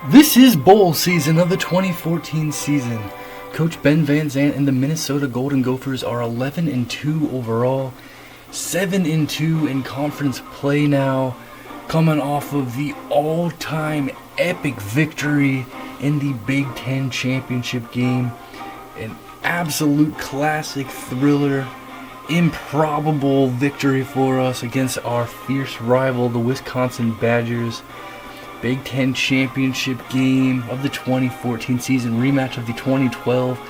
This is bowl season of the 2014 season. Coach Ben Van Zandt and the Minnesota Golden Gophers are 11-2 overall, 7-2 in conference play now, coming off of the all-time epic victory in the Big Ten championship game. An absolute classic thriller, improbable victory for us against our fierce rival, the Wisconsin Badgers. Big Ten championship game of the 2014 season, rematch of the 2012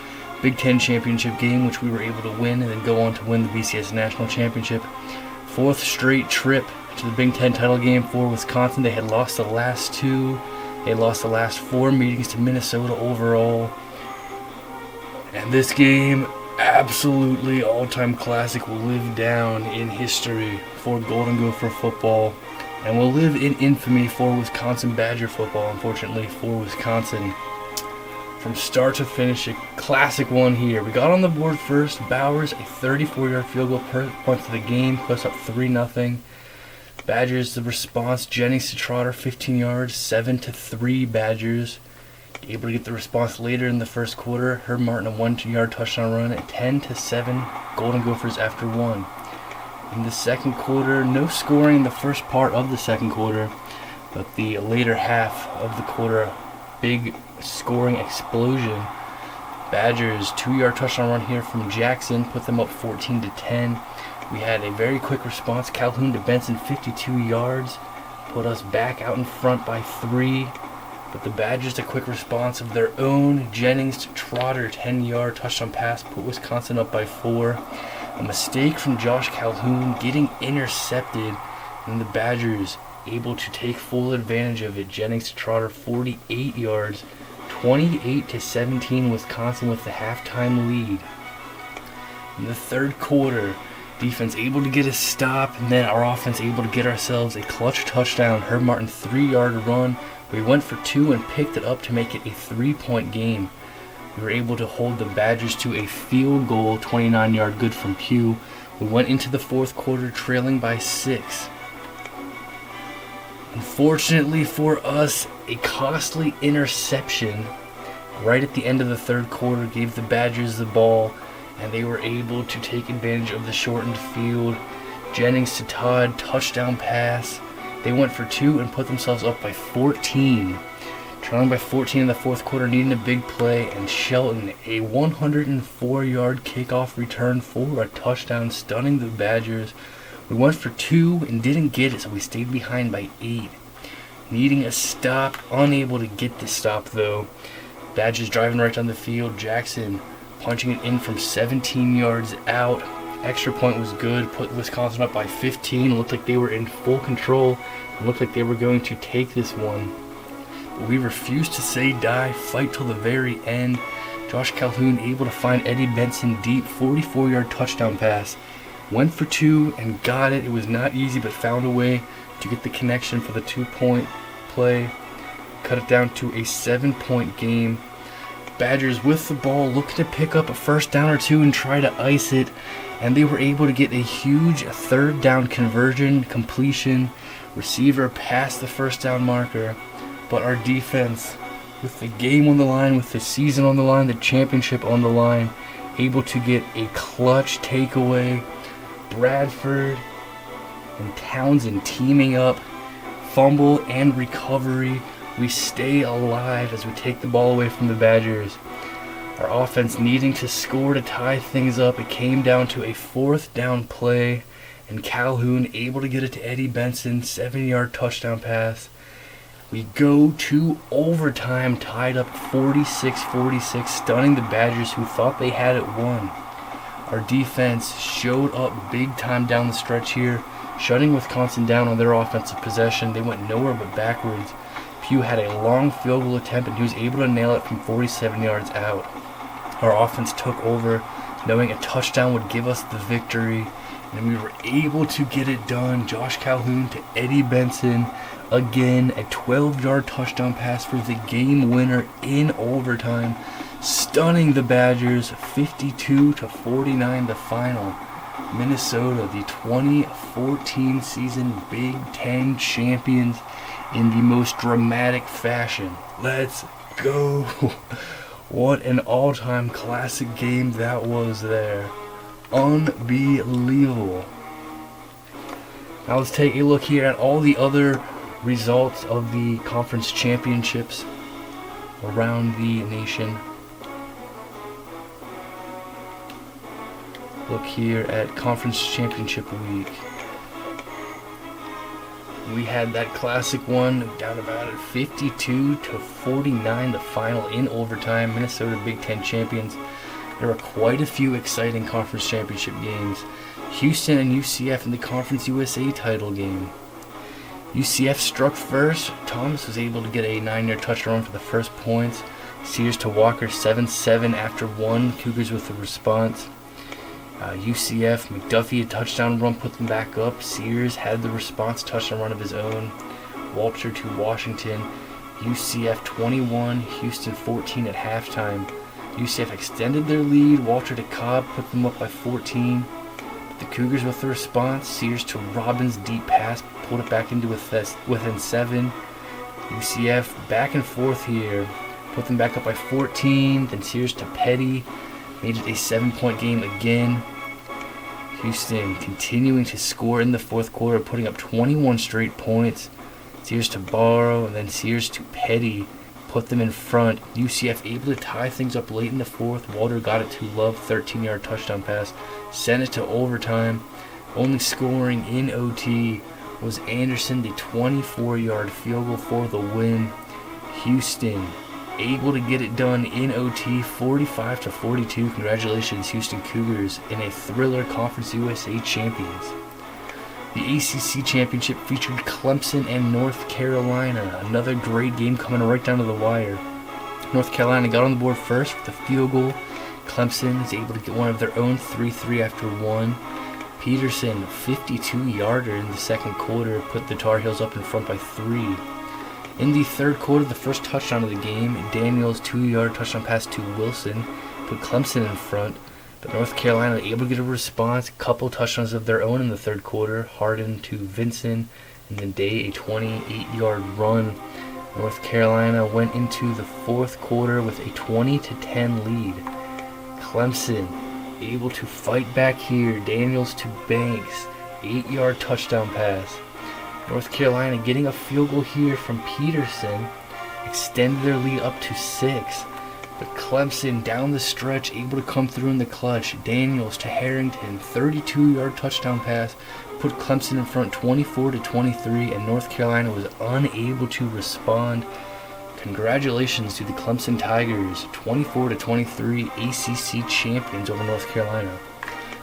Big Ten championship game, which we were able to win and then go on to win the BCS National Championship. Fourth straight trip to the Big Ten title game for Wisconsin. They had lost the last two. They lost the last four meetings to Minnesota overall. And this game, absolutely all-time classic, will live down in history for Golden Gopher football. And will live in infamy for Wisconsin Badger football, unfortunately, for Wisconsin. From start to finish, a classic one here. We got on the board first. Bowers, a 34-yard field goal per point to the game, put us up 3-0. Badgers, the response. Jennings to Trotter, 15 yards, 7-3 Badgers. Able to get the response later in the first quarter. Herb Martin, a 1-yard touchdown run at 10-7 Golden Gophers after one. In the second quarter, no scoring in the first part of the second quarter, but the later half of the quarter, big scoring explosion. Badgers, 2-yard touchdown run here from Jackson, put them up 14-10. We had a very quick response. Calhoun to Benson, 52 yards, put us back out in front by 3. But the Badgers, a quick response of their own. Jennings to Trotter, 10-yard touchdown pass, put Wisconsin up by 4. A mistake from Josh Calhoun getting intercepted, and the Badgers able to take full advantage of it. Jennings to Trotter, 48 yards, 28-17 Wisconsin with the halftime lead. In the third quarter, defense able to get a stop, and then our offense able to get ourselves a clutch touchdown. Herb Martin, 3-yard run. We went for 2 and picked it up to make it a 3-point game. We were able to hold the Badgers to a field goal, 29-yard good from Pugh. We went into the fourth quarter trailing by 6. Unfortunately for us, a costly interception right at the end of the third quarter gave the Badgers the ball, and they were able to take advantage of the shortened field. Jennings to Todd, touchdown pass. They went for 2 and put themselves up by 14. Trailing by 14 in the fourth quarter, needing a big play, and Shelton, a 104-yard kickoff return for a touchdown, stunning the Badgers. We went for 2 and didn't get it, so we stayed behind by 8. Needing a stop, unable to get the stop though. Badgers driving right down the field. Jackson punching it in from 17 yards out. Extra point was good, put Wisconsin up by 15. It looked like they were in full control. It looked like they were going to take this one. But we refused to say die, fight till the very end. Josh Calhoun able to find Eddie Benson deep, 44-yard touchdown pass. Went for 2 and got it. It was not easy, but found a way to get the connection for the 2-point play. Cut it down to a 7-point game. Badgers with the ball, looking to pick up a first down or 2 and try to ice it. And they were able to get a huge third down conversion, completion. Receiver past the first down marker. But our defense, with the game on the line, with the season on the line, the championship on the line, able to get a clutch takeaway. Bradford and Townsend teaming up, fumble and recovery. We stay alive as we take the ball away from the Badgers. Our offense needing to score to tie things up. It came down to a 4th down play, and Calhoun able to get it to Eddie Benson, 7-yard touchdown pass. We go to overtime, tied up 46-46, stunning the Badgers who thought they had it won. Our defense showed up big time down the stretch here, shutting Wisconsin down on their offensive possession. They went nowhere but backwards. Pugh had a long field goal attempt, and he was able to nail it from 47 yards out. Our offense took over, knowing a touchdown would give us the victory, and we were able to get it done. Josh Calhoun to Eddie Benson. Again, a 12-yard touchdown pass for the game winner in overtime, stunning the Badgers, 52-49 the final. Minnesota, the 2014 season Big Ten champions, in the most dramatic fashion. Let's go! What an all-time classic game that was there. Unbelievable. Now let's take a look here at all the other results of the conference championships around the nation. Look here at conference championship week. We had that classic one down about at 52-49, the final in overtime. Minnesota Big Ten champions. There were quite a few exciting conference championship games. Houston and UCF in the Conference USA title game. UCF struck first. Thomas was able to get a 9-yard touchdown for the first points. Sears to Walker 7-7 after one. Cougars with the response. UCF, McDuffie a touchdown run, put them back up. Sears had the response touchdown run of his own. Walter to Washington. UCF 21, Houston 14 at halftime. UCF extended their lead. Walter to Cobb, put them up by 14. The Cougars with the response. Sears to Robbins, deep pass, pulled it back into within 7. UCF back and forth here. Put them back up by 14. Then Sears to Petty. Made it a 7-point game again. Houston continuing to score in the fourth quarter, putting up 21 straight points. Sears to Barrow, and then Sears to Petty. Put them in front. UCF able to tie things up late in the fourth. Walter got it to Love, 13-yard touchdown pass. Sent it to overtime. Only scoring in OT was Anderson, the 24-yard field goal for the win. Houston able to get it done in OT, 45-42. Congratulations, Houston Cougars, in a thriller Conference USA champions. The ACC championship featured Clemson and North Carolina. Another great game coming right down to the wire. North Carolina got on the board first with a field goal. Clemson is able to get one of their own, 3-3 after one. Peterson, 52-yarder in the second quarter, put the Tar Heels up in front by 3. In the third quarter, the first touchdown of the game, Daniels' 2-yard touchdown pass to Wilson put Clemson in front, but North Carolina able to get a response, a couple touchdowns of their own in the third quarter, Harden to Vincent, and then Day a 28-yard run. North Carolina went into the fourth quarter with a 20-10 lead. Clemson able to fight back here, Daniels to Banks, 8-yard touchdown pass. North Carolina getting a field goal here from Peterson, extended their lead up to 6. But Clemson down the stretch, able to come through in the clutch. Daniels to Harrington, 32-yard touchdown pass, put Clemson in front 24-23, and North Carolina was unable to respond. Congratulations to the Clemson Tigers, 24-23 ACC champions over North Carolina.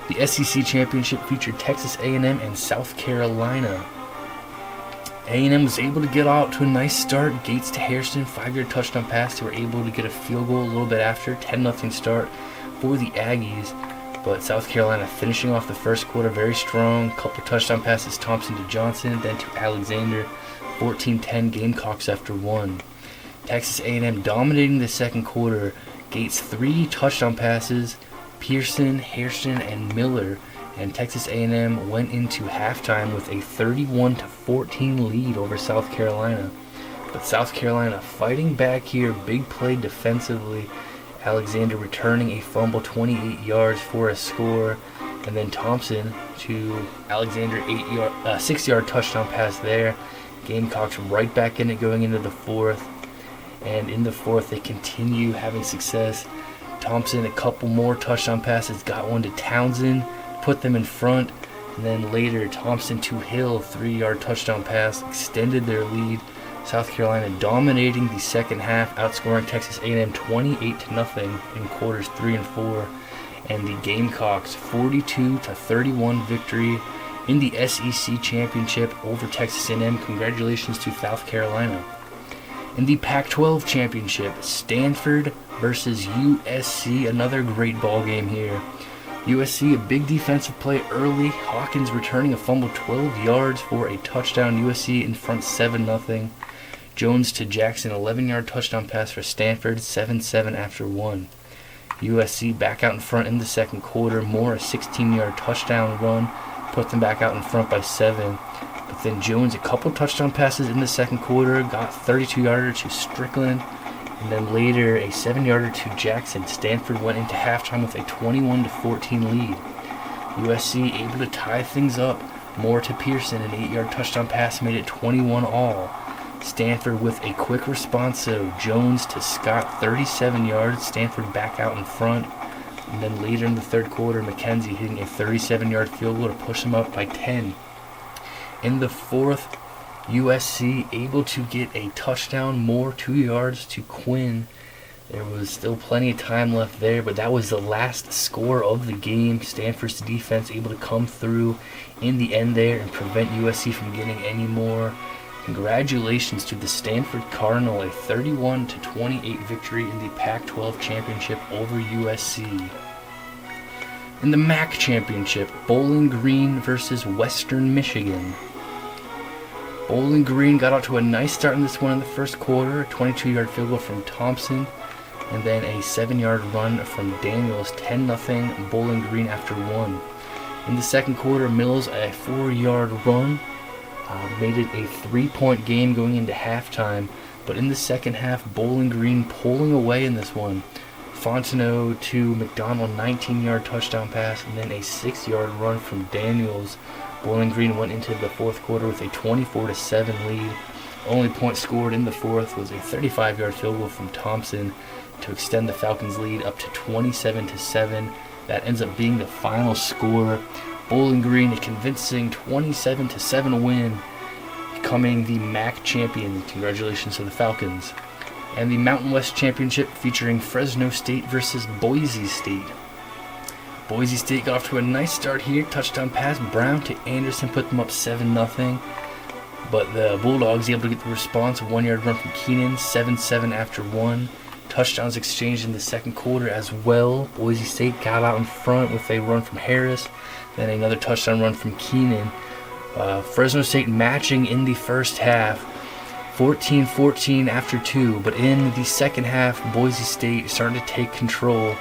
The SEC championship featured Texas A&M and South Carolina. A&M was able to get out to a nice start. Gates to Hairston, 5-yard touchdown pass. They were able to get a field goal a little bit after. 10-0 start for the Aggies. But South Carolina finishing off the first quarter very strong. Couple touchdown passes, Thompson to Johnson, then to Alexander. 14-10 Gamecocks after one. Texas A&M dominating the second quarter. Gates 3 touchdown passes. Pearson, Hairston, and Miller. And Texas A&M went into halftime with a 31-14 lead over South Carolina. But South Carolina fighting back here, big play defensively. Alexander returning a fumble, 28 yards for a score. And then Thompson to Alexander, 6-yard touchdown pass there. Gamecocks right back in it going into the fourth. And in the fourth, they continue having success. Thompson, a couple more touchdown passes, got one to Townsend, put them in front, and then later Thompson to Hill, 3-yard touchdown pass, extended their lead. South Carolina dominating the second half, outscoring Texas A&M 28-0 in quarters 3 and 4, and the Gamecocks 42-31 victory in the SEC championship over Texas A&M. Congratulations to South Carolina. In the Pac-12 championship, Stanford versus USC, another great ball game here. USC, a big defensive play early. Hawkins returning a fumble, 12 yards for a touchdown. USC in front 7-0. Jones to Jackson, 11-yard touchdown pass for Stanford, 7-7 after one. USC back out in front in the second quarter. Moore, a 16-yard touchdown run, put them back out in front by 7. But then Jones, a couple touchdown passes in the second quarter, got 32-yarder to Strickland, and then later a 7-yarder to Jackson. Stanford went into halftime with a 21-14 lead. USC able to tie things up. Moore to Pearson, an 8-yard touchdown pass made it 21-all. Stanford with a quick response, so Jones to Scott, 37 yards. Stanford back out in front. And then later in the third quarter, McKenzie hitting a 37-yard field goal to push them up by 10. In the fourth, USC able to get a touchdown, Moore 2 yards to Quinn. There was still plenty of time left there, but that was the last score of the game. Stanford's defense able to come through in the end there and prevent USC from getting any more. Congratulations to the Stanford Cardinal, a 31-28 victory in the Pac-12 championship over USC. In the MAC championship, Bowling Green versus Western Michigan. Bowling Green got out to a nice start in this one in the first quarter, a 22-yard field goal from Thompson, and then a 7-yard run from Daniels, 10-0 Bowling Green after one. In the second quarter, Mills, a 4-yard run, made it a 3-point game going into halftime. But in the second half, Bowling Green pulling away in this one. Fontenot to McDonald, 19-yard touchdown pass, and then a 6-yard run from Daniels. Bowling Green went into the fourth quarter with a 24-7 lead. Only point scored in the fourth was a 35-yard field goal from Thompson to extend the Falcons' lead up to 27-7. That ends up being the final score. Bowling Green, a convincing 27-7 win, becoming the MAC champion. Congratulations to the Falcons. And the Mountain West Championship featuring Fresno State versus Boise State. Boise State got off to a nice start here. Touchdown pass, Brown to Anderson, put them up 7-0. But the Bulldogs able to get the response. 1-yard run from Keenan, 7-7 after one. Touchdowns exchanged in the second quarter as well. Boise State got out in front with a run from Harris, then another touchdown run from Keenan. Fresno State matching in the first half, 14-14 after two. But in the second half, Boise State starting to take control.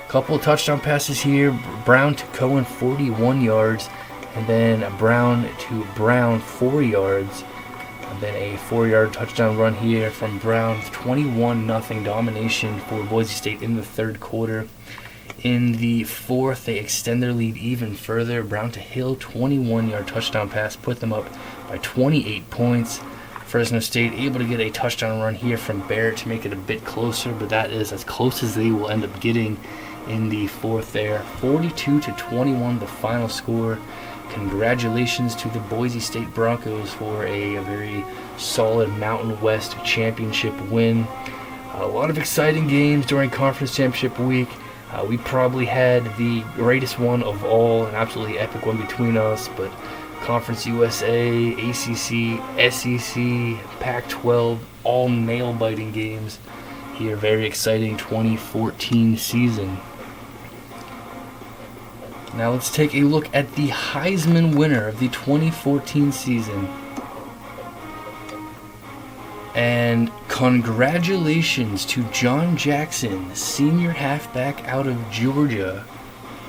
Couple of touchdown passes here. Brown to Cohen, 41 yards, and then Brown to Brown, 4 yards. And then a 4-yard touchdown run here from Brown. 21-0 domination for Boise State in the third quarter. In the fourth, they extend their lead even further. Brown to Hill, 21-yard touchdown pass, put them up by 28 points. Fresno State able to get a touchdown run here from Barrett to make it a bit closer, but that is as close as they will end up getting in the fourth there. 42-21 the final score. Congratulations to the Boise State Broncos for a very solid Mountain West championship win. A lot of exciting games during conference championship week. We probably had the greatest one of all, an absolutely epic one between us, but Conference USA, ACC, SEC, Pac-12, all nail-biting games here. Very exciting 2014 season. Now let's take a look at the Heisman winner of the 2014 season. And congratulations to John Jackson, senior halfback out of Georgia.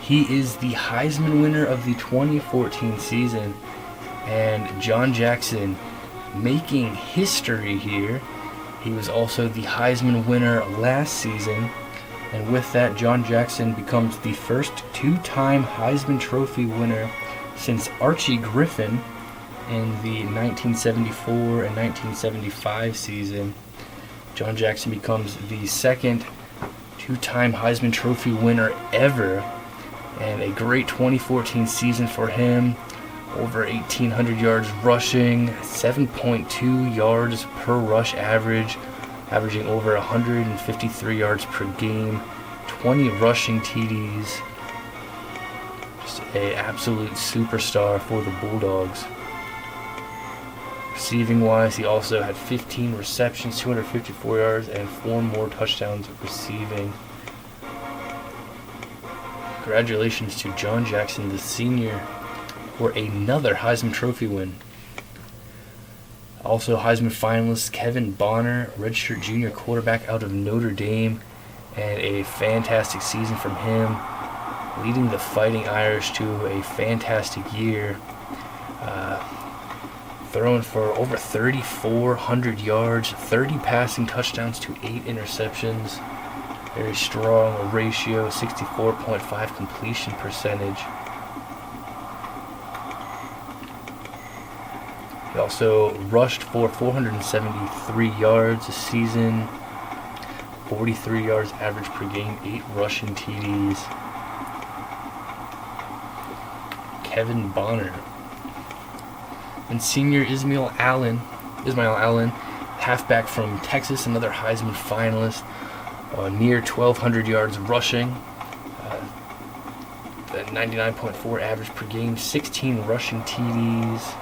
He is the Heisman winner of the 2014 season. And John Jackson making history here. He was also the Heisman winner last season. And with that, John Jackson becomes the first two-time Heisman Trophy winner since Archie Griffin in the 1974 and 1975 season. John Jackson becomes the second two-time Heisman Trophy winner ever. And a great 2014 season for him. Over 1,800 yards rushing, 7.2 yards per rush average, averaging over 153 yards per game, 20 rushing TDs. Just an absolute superstar for the Bulldogs. Receiving wise, he also had 15 receptions, 254 yards, and 4 more touchdowns receiving. Congratulations to John Jackson, the senior, for another Heisman Trophy win. Also Heisman finalist Kevin Bonner, redshirt junior quarterback out of Notre Dame, and a fantastic season from him, leading the Fighting Irish to a fantastic year. throwing for over 3,400 yards, 30 passing touchdowns to 8 interceptions. Very strong ratio, 64.5 completion percentage. He also rushed for 473 yards a season, 43 yards average per game, 8 rushing TDs. Kevin Bonner. And senior Ismail Allen, halfback from Texas, another Heisman finalist, near 1,200 yards rushing, 99.4 average per game, 16 rushing TDs,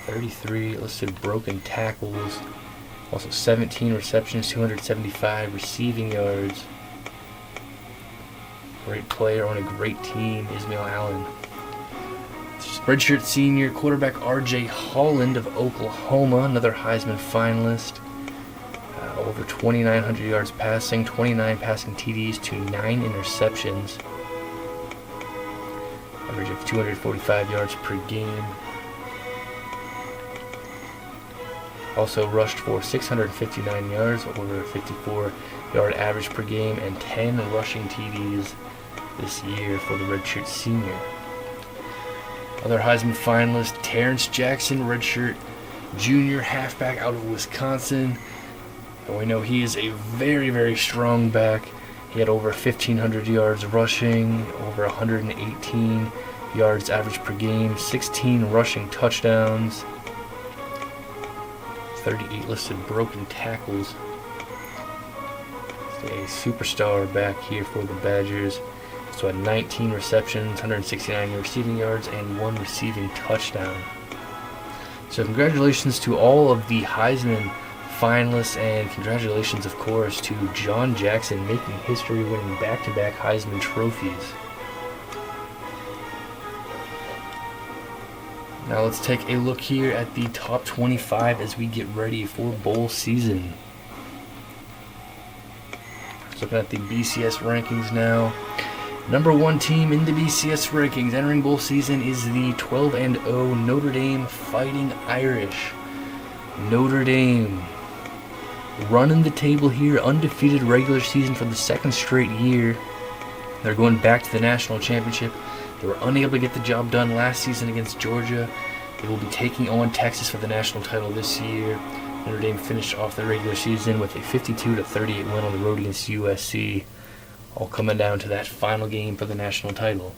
33 listed broken tackles, also 17 receptions, 275 receiving yards. Great player on a great team, Ismail Allen. Redshirt senior quarterback R.J. Holland of Oklahoma, another Heisman finalist. Over 2,900 yards passing, 29 passing TDs to 9 interceptions. Average of 245 yards per game. Also rushed for 659 yards, over 54-yard average per game, and 10 rushing TDs this year for the redshirt senior. Other Heisman finalist, Terrence Jackson, redshirt junior halfback out of Wisconsin. And we know he is a very, very strong back. He had over 1,500 yards rushing, over 118 yards average per game, 16 rushing touchdowns, 38 listed broken tackles. He's a superstar back here for the Badgers. So had 19 receptions, 169 receiving yards, and 1 receiving touchdown. So congratulations to all of the Heisman finalists, and congratulations, of course, to John Jackson making history, winning back-to-back Heisman trophies. Now let's take a look here at the top 25 as we get ready for bowl season. Just looking at the BCS rankings now. Number 1 team in the BCS rankings entering bowl season is the 12-0 Notre Dame Fighting Irish. Notre Dame running the table here, undefeated regular season for the 2nd straight year. They're going back to the national championship. They were unable to get the job done last season against Georgia. They will be taking on Texas for the national title this year. Notre Dame finished off the regular season with a 52-38 win on the road against USC. All coming down to that final game for the national title.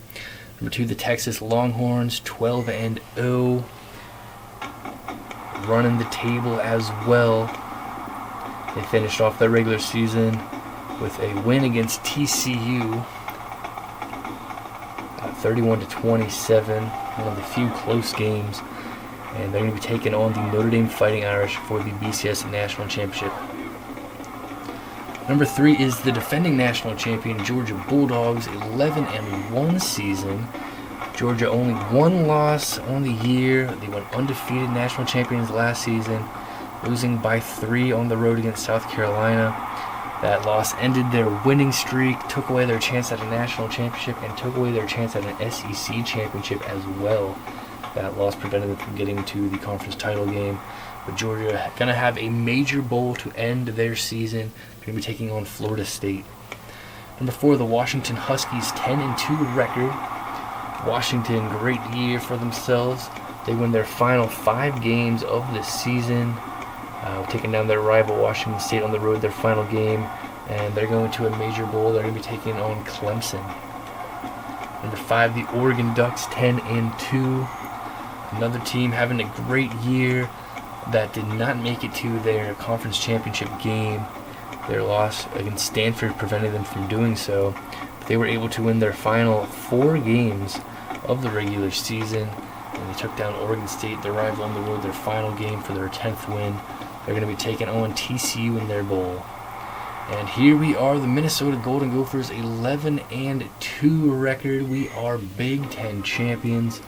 Number 2, the Texas Longhorns, 12-0, running the table as well. They finished off their regular season with a win against TCU, 31-27, one of the few close games, and they're going to be taking on the Notre Dame Fighting Irish for the BCS National Championship. Number 3 is the defending national champion Georgia Bulldogs, 11-1 season. Georgia only 1 loss on the year. They went undefeated national champions last season, losing by 3 on the road against South Carolina. That loss ended their winning streak, took away their chance at a national championship, and took away their chance at an SEC championship as well. That loss prevented them from getting to the conference title game. But Georgia going to have a major bowl to end their season. They're going to be taking on Florida State. Number 4, the Washington Huskies, 10-2 record. Washington, great year for themselves. They win their final 5 games of the season, taking down their rival Washington State on the road, their final game, and they're going to a major bowl. They're going to be taking on Clemson. Number 5, the Oregon Ducks, 10-2. Another team having a great year that did not make it to their conference championship game. Their loss against Stanford prevented them from doing so. But they were able to win their final 4 games of the regular season, and they took down Oregon State, their rival on the road, their final game for their 10th win. They're going to be taking on TCU in their bowl. And here we are, the Minnesota Golden Gophers, 11-2 record. We are Big Ten champions.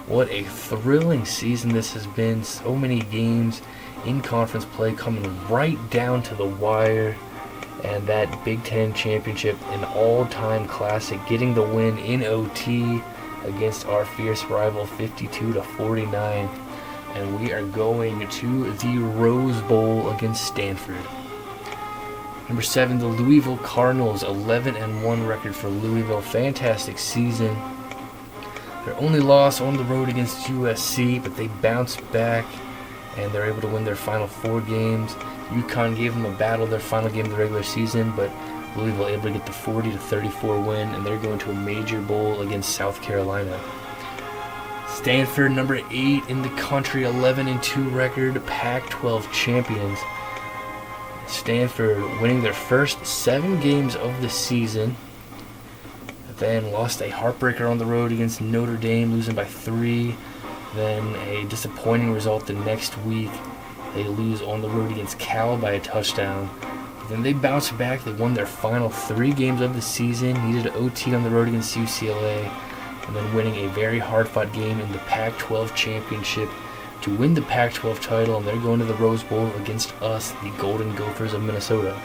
What a thrilling season this has been. So many games in conference play coming right down to the wire. And that Big Ten championship, an all-time classic, getting the win in OT. against our fierce rival 52-49. And we are going to the Rose Bowl against Stanford. Number 7, the Louisville Cardinals, 11-1 record for Louisville. Fantastic season. Their only loss on the road against USC, but they bounced back and they're able to win their final 4 games. UConn gave them a battle their final game of the regular season, but Louisville able to get the 40-34 win, and they're going to a major bowl against South Carolina. Stanford, number 8 in the country, 11-2 record, Pac-12 champions. Stanford winning their first 7 games of the season, then lost a heartbreaker on the road against Notre Dame, losing by 3. Then a disappointing result the next week. They lose on the road against Cal by a touchdown. Then they bounced back. They won their final 3 games of the season, needed OT on the road against UCLA, and then winning a very hard-fought game in the Pac-12 championship to win the Pac-12 title, and they're going to the Rose Bowl against us, the Golden Gophers of Minnesota.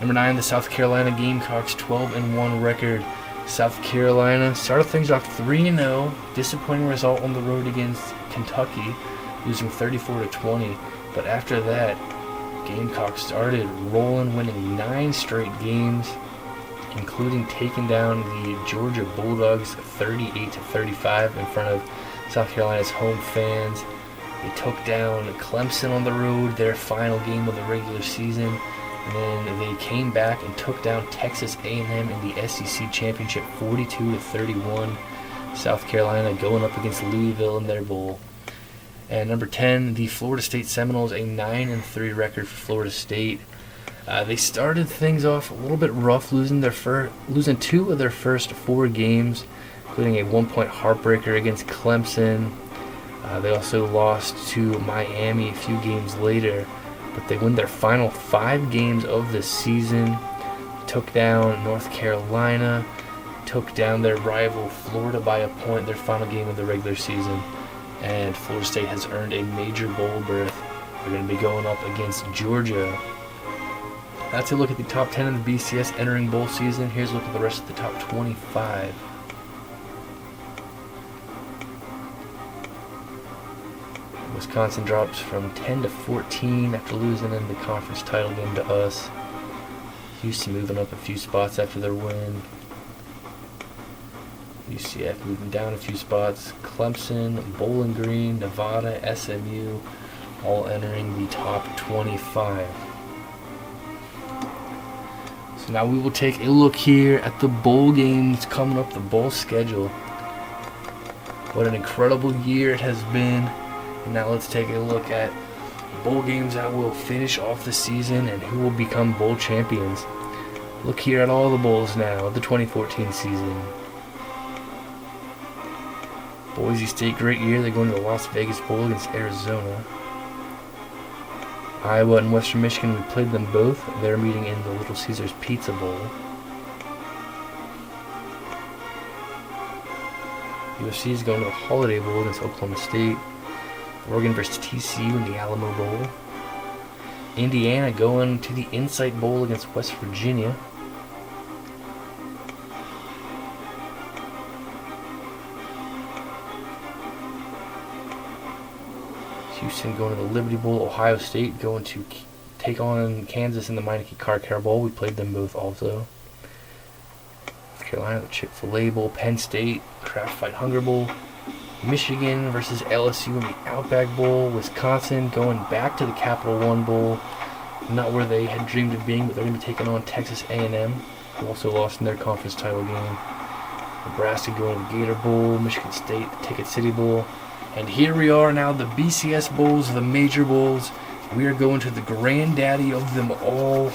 Number 9, the South Carolina Gamecocks, 12-1 record. South Carolina started things off 3-0, disappointing result on the road against Kentucky, losing 34-20. But after that, Gamecocks started rolling, winning 9 straight games, including taking down the Georgia Bulldogs 38-35 in front of South Carolina's home fans. They took down Clemson on the road, their final game of the regular season. And then they came back and took down Texas A&M in the SEC Championship 42-31. South Carolina going up against Louisville in their bowl. And number 10, the Florida State Seminoles, a 9-3 record for Florida State. They started things off a little bit rough, losing 2 of their first 4 games, including a 1-point heartbreaker against Clemson. They also lost to Miami a few games later. But they win their final 5 games of the season, took down North Carolina, took down their rival Florida by a point, their final game of the regular season, and Florida State has earned a major bowl berth. They're going to be going up against Georgia. That's a look at the top 10 of the BCS entering bowl season. Here's a look at the rest of the top 25. Wisconsin drops from 10-14 after losing in the conference title game to us. Houston moving up a few spots after their win. UCF moving down a few spots. Clemson, Bowling Green, Nevada, SMU, all entering the top 25. So now we will take a look here at the bowl games coming up, the bowl schedule. What an incredible year it has been. Now let's take a look at bowl games that will finish off the season and who will become bowl champions. Look here at all the bowls now of the 2014 season. Boise State, great year. They're going to the Las Vegas Bowl against Arizona. Iowa and Western Michigan, we played them both. They're meeting in the Little Caesars Pizza Bowl. USC is going to the Holiday Bowl against Oklahoma State. Oregon versus TCU in the Alamo Bowl. Indiana going to the Insight Bowl against West Virginia. Houston going to the Liberty Bowl. Ohio State going to take on Kansas in the Meineke Car Care Bowl. We played them both also. North Carolina, the Chick-fil-A Bowl. Penn State, Kraft Fight Hunger Bowl. Michigan versus LSU in the Outback Bowl. Wisconsin going back to the Capital One Bowl. Not where they had dreamed of being, but they're going to be taking on Texas A&M, who also lost in their conference title game. Nebraska going to the Gator Bowl. Michigan State, the Ticket City Bowl. And here we are now, the BCS Bowls, the major bowls. We are going to the granddaddy of them all.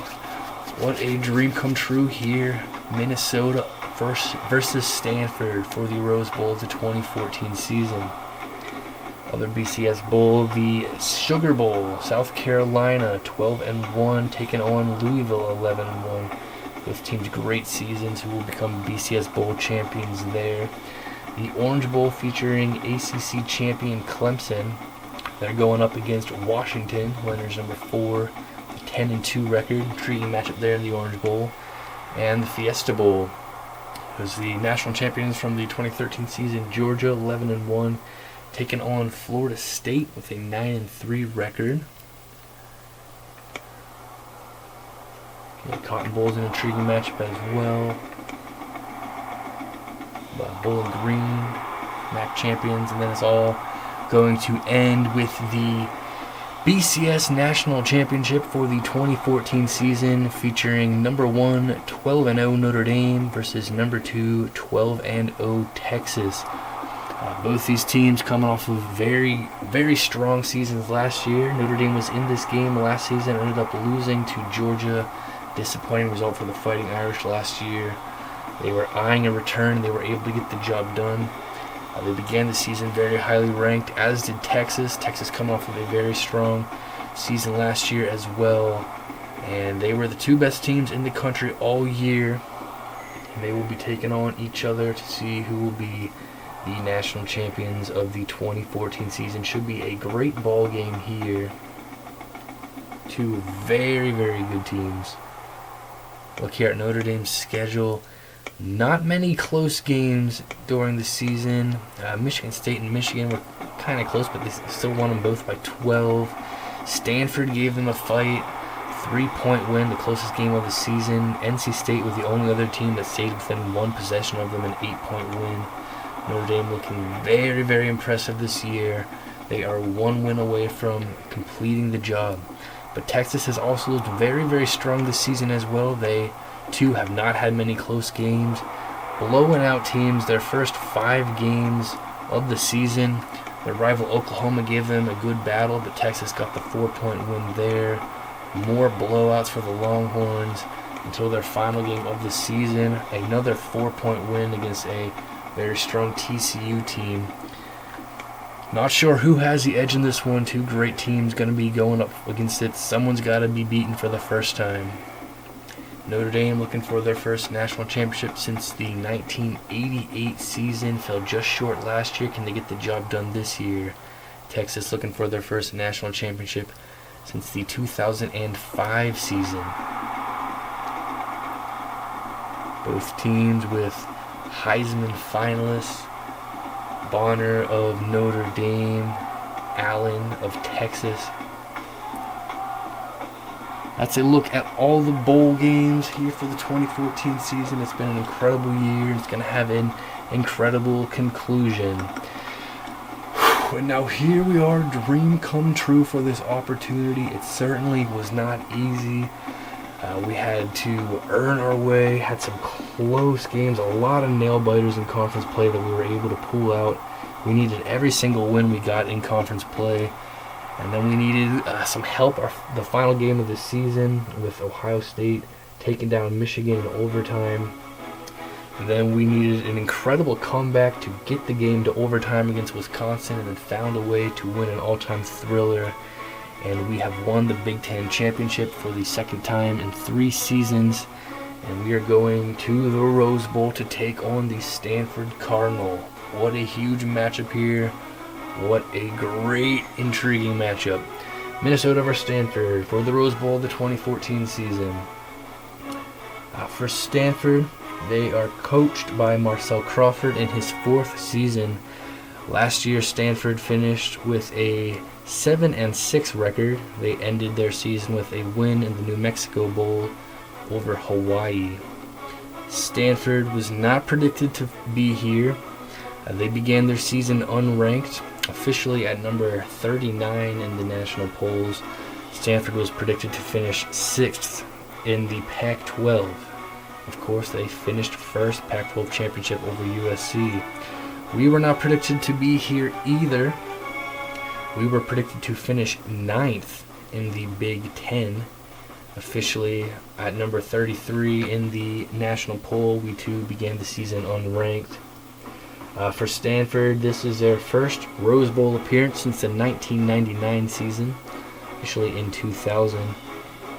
What a dream come true here. Minnesota versus Stanford for the Rose Bowl of the 2014 season. Other BCS Bowl, the Sugar Bowl, South Carolina 12-1 taking on Louisville 11-1. Both teams great seasons who will become BCS Bowl champions there. The Orange Bowl featuring ACC champion Clemson. They're going up against Washington, winners number 4, 10-2 record, intriguing matchup there in the Orange Bowl. And the Fiesta Bowl, was the national champions from the 2013 season. Georgia 11-1, taking on Florida State with a 9-3 record. Okay, Cotton Bowl's an intriguing matchup as well. Bowling Green, MAC champions, and then it's all going to end with the BCS National Championship for the 2014 season, featuring number 1, 12-0 Notre Dame versus number 2, 12-0 Texas. Both these teams coming off of very, very strong seasons last year. Notre Dame was in this game last season, ended up losing to Georgia. Disappointing result for the Fighting Irish last year. They were eyeing a return, and they were able to get the job done. They began the season very highly ranked, as did Texas. Texas coming off of a very strong season last year as well. And they were the two best teams in the country all year. And they will be taking on each other to see who will be the national champions of the 2014 season. Should be a great ball game here. Two very, very good teams. Look here at Notre Dame's schedule. Not many close games during the season. Michigan State and Michigan were kind of close, but they still won them both by 12. Stanford gave them a fight. 3-point win, the closest game of the season. NC State was the only other team that stayed within one possession of them, an 8-point win. Notre Dame looking very, very impressive this year. They are one win away from completing the job. But Texas has also looked very, very strong this season as well. They, too, have not had many close games. Blowing out teams their first 5 games of the season. Their rival Oklahoma gave them a good battle, but Texas got the 4-point win there. More blowouts for the Longhorns until their final game of the season. Another 4-point win against a very strong TCU team. Not sure who has the edge in this one. Two great teams going to be going up against it. Someone's got to be beaten for the first time. Notre Dame looking for their first national championship since the 1988 season. Fell just short last year. Can they get the job done this year? Texas looking for their first national championship since the 2005 season. Both teams with Heisman finalists. Bonner of Notre Dame, Allen of Texas. That's a look at all the bowl games here for the 2014 season. It's been an incredible year. It's going to have an incredible conclusion. And now here we are, dream come true for this opportunity. It certainly was not easy. We had to earn our way, had some close games, a lot of nail-biters in conference play that we were able to pull out. We needed every single win we got in conference play. And then we needed some help the final game of the season with Ohio State taking down Michigan in overtime. And then we needed an incredible comeback to get the game to overtime against Wisconsin, and then found a way to win an all-time thriller. And we have won the Big Ten Championship for the second time in 3 seasons. And we are going to the Rose Bowl to take on the Stanford Cardinal. What a huge matchup here. What a great, intriguing matchup. Minnesota versus Stanford for the Rose Bowl of the 2014 season. For Stanford, they are coached by Marcel Crawford in his 4th season. Last year, Stanford finished with a 7-6 record. They ended their season with a win in the New Mexico Bowl over Hawaii. Stanford was not predicted to be here. They began their season unranked, officially at number 39 in the national polls. Stanford was predicted to finish 6th in the Pac-12. Of course, they finished first Pac-12 championship over USC. We were not predicted to be here either. We were predicted to finish 9th in the Big Ten, officially at number 33 in the national poll. We too began the season unranked. For Stanford, this is their first Rose Bowl appearance since the 1999 season, officially in 2000.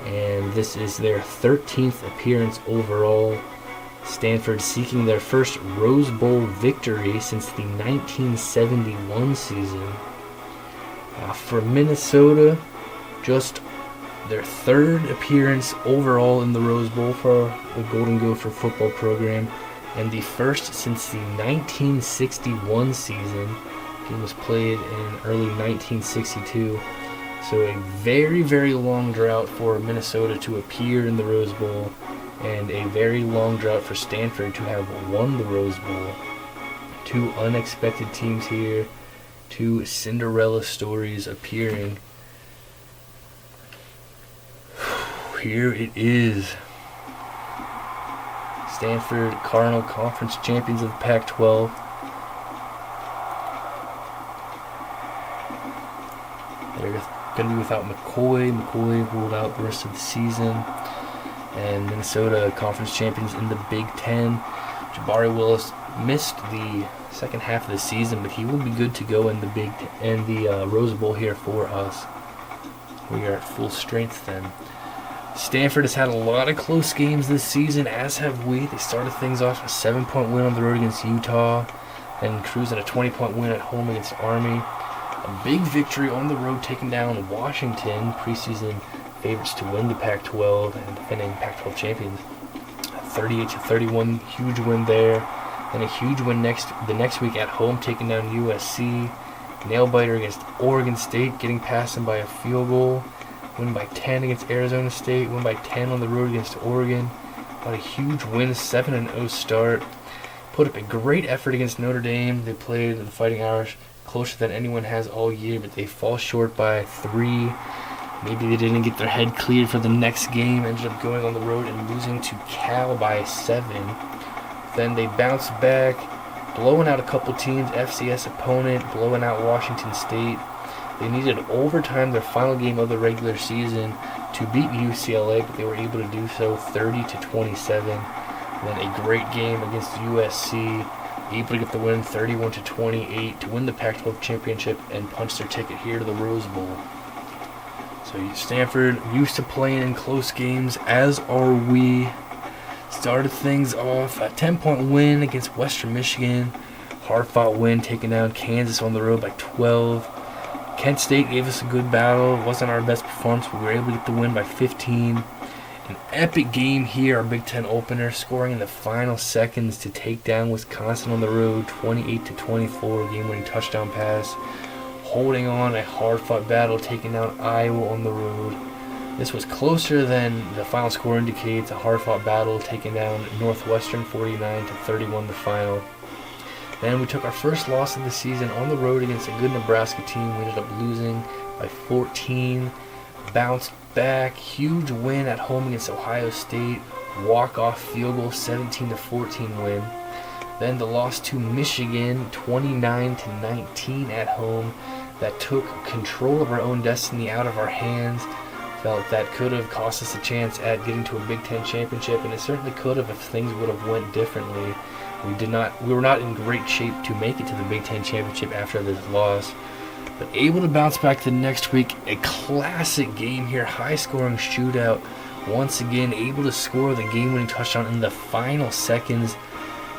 And this is their 13th appearance overall. Stanford seeking their first Rose Bowl victory since the 1971 season. For Minnesota, just their 3rd appearance overall in the Rose Bowl for the Golden Gopher football program. and the first since the 1961 season. The game was played in early 1962. So a very, very long drought for Minnesota to appear in the Rose Bowl, and a very long drought for Stanford to have won the Rose Bowl. Two unexpected teams here, two Cinderella stories appearing. Here it is. Stanford Cardinal Conference champions of the Pac-12. They're going to be without McCoy. McCoy ruled out the rest of the season. And Minnesota conference champions in the Big Ten. Jabari Willis missed the second half of the season, but he will be good to go in the Rose Bowl here for us. We are at full strength then. Stanford has had a lot of close games this season, as have we. They started things off a 7-point win on the road against Utah, and cruising a 20-point win at home against Army. A big victory on the road, taking down Washington, preseason favorites to win the Pac-12 and defending Pac-12 champions. 38-31, huge win there. And a huge win the next week at home, taking down USC. Nail-biter against Oregon State, getting past them by a field goal. Win by 10 against Arizona State. Win by 10 on the road against Oregon. Got a huge win, 7-0 start. Put up a great effort against Notre Dame. They played the Fighting Irish closer than anyone has all year, but they fall short by 3. Maybe they didn't get their head cleared for the next game. Ended up going on the road and losing to Cal by 7. Then they bounced back, blowing out a couple teams. FCS opponent, blowing out Washington State. They needed overtime, their final game of the regular season, to beat UCLA, but they were able to do so 30-27. Then a great game against USC, able to get the win 31-28 to win the Pac-12 championship and punch their ticket here to the Rose Bowl. So Stanford used to playing in close games, as are we. Started things off a 10-point win against Western Michigan. Hard-fought win, taking down Kansas on the road by 12. Kent State gave us a good battle. It wasn't our best performance, but we were able to get the win by 15. An epic game here, our Big Ten opener, scoring in the final seconds to take down Wisconsin on the road, 28-24, game-winning touchdown pass. Holding on, a hard-fought battle, taking down Iowa on the road. This was closer than the final score indicates, a hard-fought battle, taking down Northwestern 49-31 the final. Then we took our first loss of the season on the road against a good Nebraska team. We ended up losing by 14. Bounced back. Huge win at home against Ohio State. Walk-off field goal, 17-14 win. Then the loss to Michigan, 29-19 at home. That took control of our own destiny out of our hands. Felt that could have cost us a chance at getting to a Big Ten championship, and it certainly could have if things would have went differently. We were not in great shape to make it to the Big Ten championship after this loss, but able to bounce back the next week. A classic game here, high-scoring shootout. Once again, able to score the game-winning touchdown in the final seconds.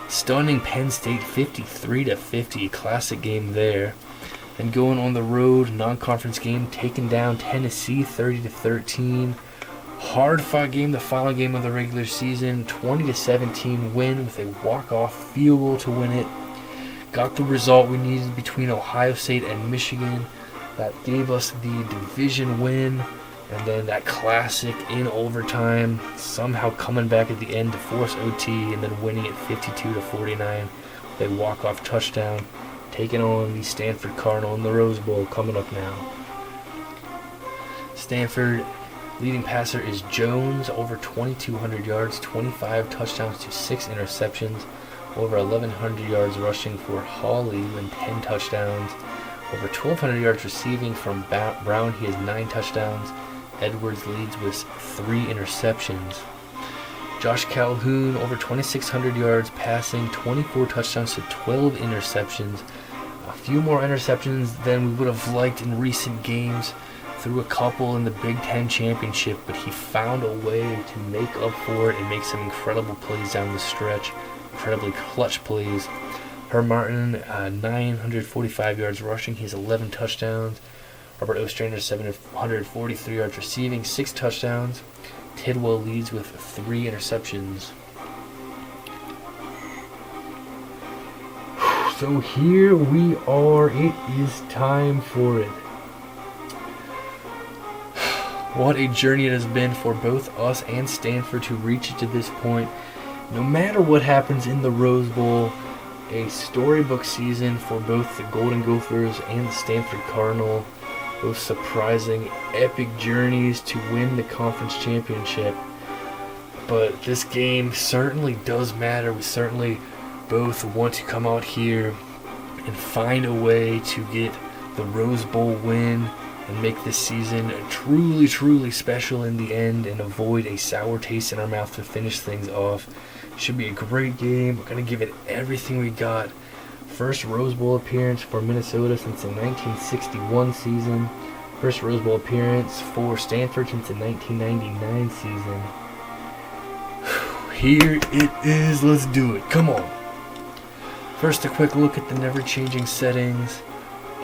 Stunning Penn State 53-50, classic game there. Then going on the road, non-conference game, taking down Tennessee 30-13. Hard-fought game, the final game of the regular season, 20-17 win with a walk-off field goal to win it. Got the result we needed between Ohio State and Michigan. That gave us the division win, and then that classic in overtime, somehow coming back at the end to force OT and then winning it 52-49 with a walk-off touchdown, taking on the Stanford Cardinal in the Rose Bowl coming up now. Stanford leading passer is Jones, over 2,200 yards, 25 touchdowns to 6 interceptions, over 1,100 yards rushing for Hawley and 10 touchdowns, over 1,200 yards receiving from Brown. He has 9 touchdowns. Edwards leads with 3 interceptions. Josh Calhoun, over 2,600 yards passing, 24 touchdowns to 12 interceptions. A few more interceptions than we would have liked in recent games. Threw a couple in the Big Ten championship, but he found a way to make up for it and make some incredible plays down the stretch. Incredibly clutch plays. Herb Martin, 945 yards rushing. He has 11 touchdowns. Robert Ostrander, 743 yards receiving, 6 touchdowns. Tidwell leads with 3 interceptions. So here we are. It is time for it. What a journey it has been for both us and Stanford to reach it to this point. No matter what happens in the Rose Bowl, a storybook season for both the Golden Gophers and the Stanford Cardinal. Both surprising, epic journeys to win the conference championship. But this game certainly does matter. We certainly both want to come out here and find a way to get the Rose Bowl win and make this season truly, truly special in the end and avoid a sour taste in our mouth to finish things off. It should be a great game. We're going to give it everything we got. First Rose Bowl appearance for Minnesota since the 1961 season. First Rose Bowl appearance for Stanford since the 1999 season. Here it is. Let's do it. Come on. First, a quick look at the never-changing settings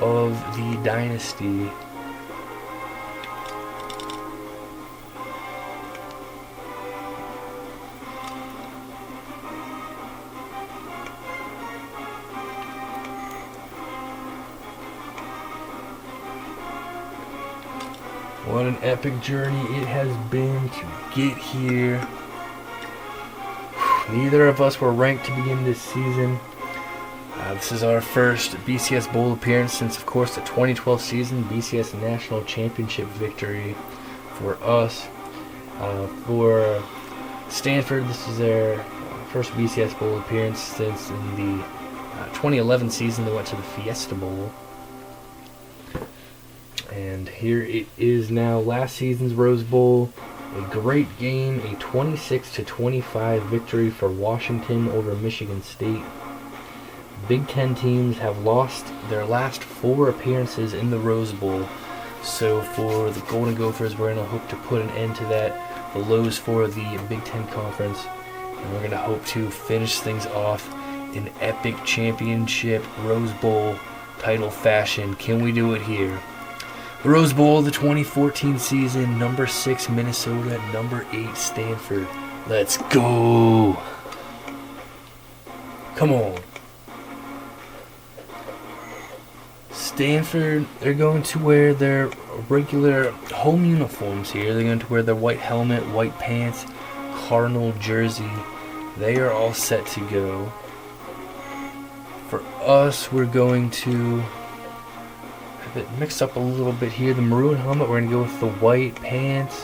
of the dynasty. What an epic journey it has been to get here. Neither of us were ranked to begin this season. This is our first BCS Bowl appearance since, of course, the 2012 season BCS National Championship victory for us. For Stanford, this is their first BCS Bowl appearance since in the 2011 season they went to the Fiesta Bowl. And here it is now, last season's Rose Bowl. A great game, a 26-25 victory for Washington over Michigan State. Big Ten teams have lost their last 4 appearances in the Rose Bowl. So for the Golden Gophers, we're going to hope to put an end to that. The lows for the Big Ten Conference. And we're going to hope to finish things off in epic championship Rose Bowl title fashion. Can we do it here? The Rose Bowl, the 2014 season, number 6 Minnesota, number 8 Stanford. Let's go. Come on. Stanford, they're going to wear their regular home uniforms here. They're going to wear their white helmet, white pants, Cardinal jersey. They are all set to go. For us, we're going to have it mixed up a little bit here. The maroon helmet, we're going to go with the white pants,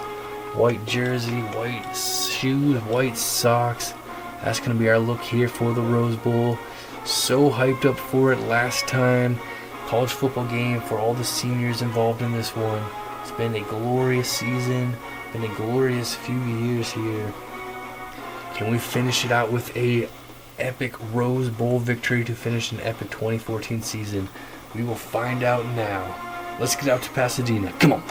white jersey, white shoes, white socks. That's going to be our look here for the Rose Bowl. So hyped up for it last time. College football game for all the seniors involved in this one. It's been a glorious season, been a glorious few years here. Can we finish it out with a epic Rose Bowl victory to finish an epic 2014 season? We will find out now. Let's get out to Pasadena. Come on.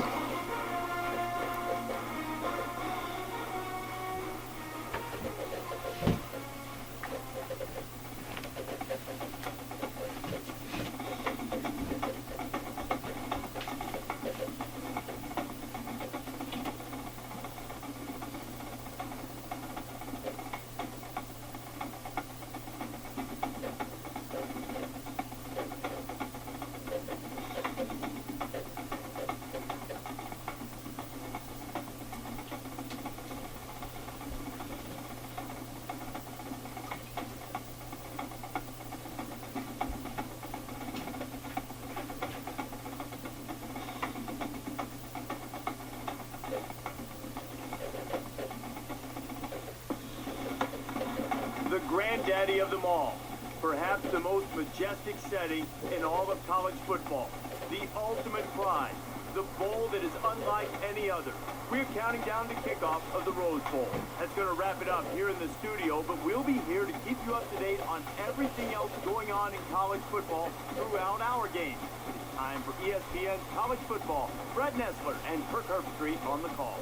The granddaddy of them all. Perhaps the most majestic setting in all of college football. The ultimate prize. The bowl that is unlike any other. We're counting down to kickoff of the Rose Bowl. That's going to wrap it up here in the studio, but we'll be here to keep you up to date on everything else going on in college football throughout our game. It's time for ESPN's College Football. Brad Nessler and Kirk Herbstreit on the call.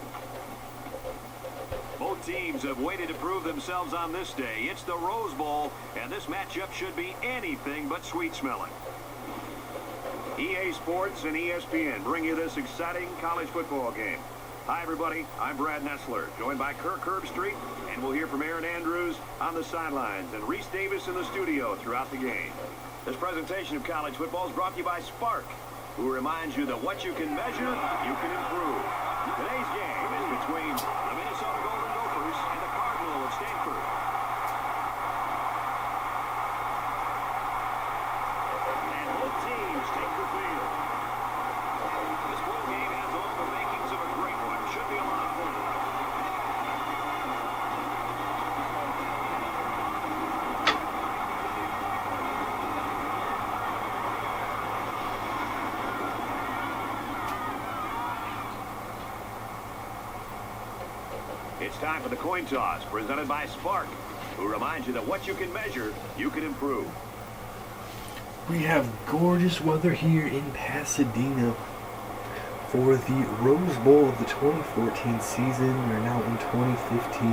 Both teams have waited to prove themselves on this day. It's the Rose Bowl, and this matchup should be anything but sweet-smelling. EA Sports and ESPN bring you this exciting college football game. Hi, everybody. I'm Brad Nessler, joined by Kirk Herbstreit, and we'll hear from Aaron Andrews on the sidelines and Reese Davis in the studio throughout the game. This presentation of college football is brought to you by Spark, who reminds you that what you can measure, you can improve. Today's game is between the Minnesota Golden Gophers and the Cardinal of Stanford. And both teams take the field. This ball game has all the makings of a great one. Should be a lot of fun. It's time for the coin toss, presented by Spark, who reminds you that what you can measure, you can improve. We have gorgeous weather here in Pasadena for the Rose Bowl of the 2014 season. We're now in 2015,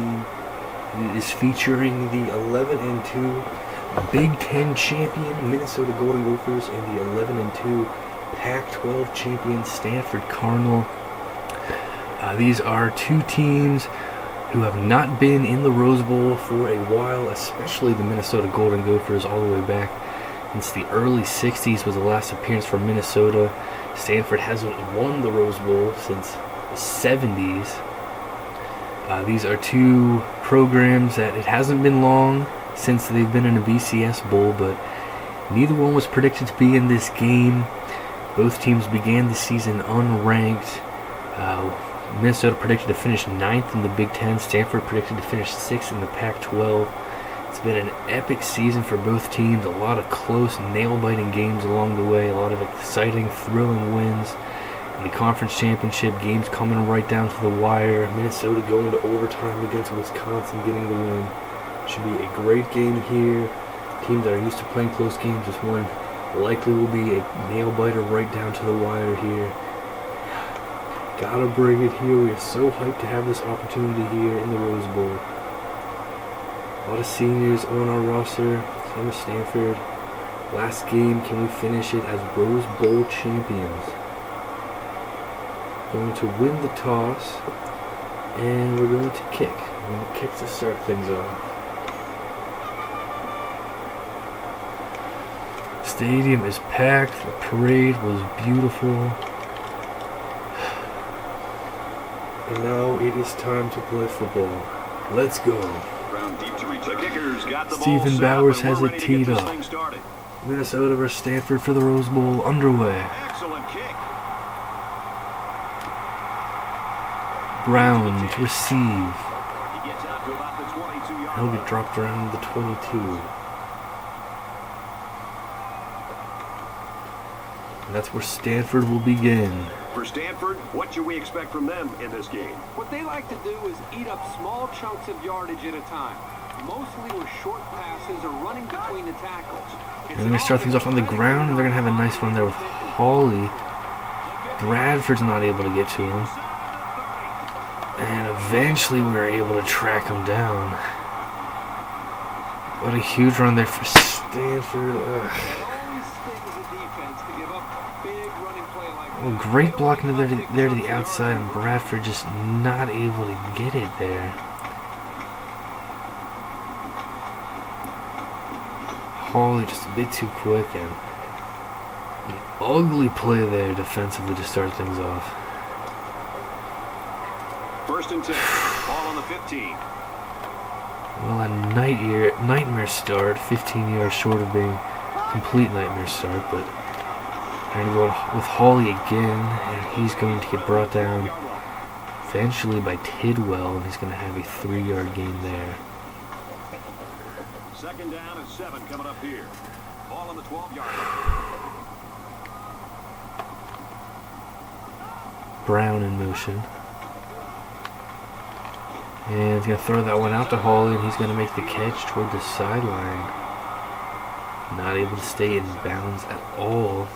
and it is featuring the 11-2 Big Ten champion Minnesota Golden Gophers and the 11-2 Pac-12 champion Stanford Cardinal. These are two teams who have not been in the Rose Bowl for a while, especially the Minnesota Golden Gophers all the way back since the early 60s was the last appearance for Minnesota. Stanford hasn't won the Rose Bowl since the 70s. These are two programs that it hasn't been long since they've been in a BCS Bowl, but neither one was predicted to be in this game. Both teams began the season unranked. Minnesota predicted to finish 9th in the Big Ten. Stanford predicted to finish 6th in the Pac-12. It's been an epic season for both teams. A lot of close, nail-biting games along the way. A lot of exciting, thrilling wins. In the conference championship, games coming right down to the wire. Minnesota going to overtime against Wisconsin, getting the win. Should be a great game here. Teams that are used to playing close games, this one likely will be a nail-biter right down to the wire here. Gotta bring it here. We are so hyped to have this opportunity here in the Rose Bowl. A lot of seniors on our roster. Same as Stanford. Last game, can we finish it as Rose Bowl champions? Going to win the toss, and we're going to kick. We're going to kick to start things off. Stadium is packed. The parade was beautiful. And now it is time to play football. Let's go. The kickers got the Stephen ball Bowers set up, has and we're it ready to get teed this up. thing started. Minnesota versus Stanford for the Rose Bowl underway. Excellent kick. Brown to receive. He gets out to about the 22-yard He'll line. get dropped around the 22. And that's where Stanford will begin. For Stanford, what should we expect from them in this game? What they like to do is eat up small chunks of yardage at a time. Mostly with short passes or running between the tackles. And they're going to start things off on the ground, and they're going to have a nice one there with Hawley. Bradford's not able to get to him. And eventually we were able to track him down. What a huge run there for Stanford. Well, great blocking there to the outside, and Bradford just not able to get it there. Hawley just a bit too quick, and an ugly play there defensively to start things off. 1st and 10. Ball on the 15. Well, a nightmare start, 15 yards short of being a complete nightmare start, but they're going to go with Hawley again, and he's going to get brought down eventually by Tidwell, and he's going to have a 3-yard gain there. 2nd down and 7 coming up here. Ball on the 12-yard line. Brown in motion. And he's going to throw that one out to Hawley, and he's going to make the catch toward the sideline. Not able to stay in bounds at all.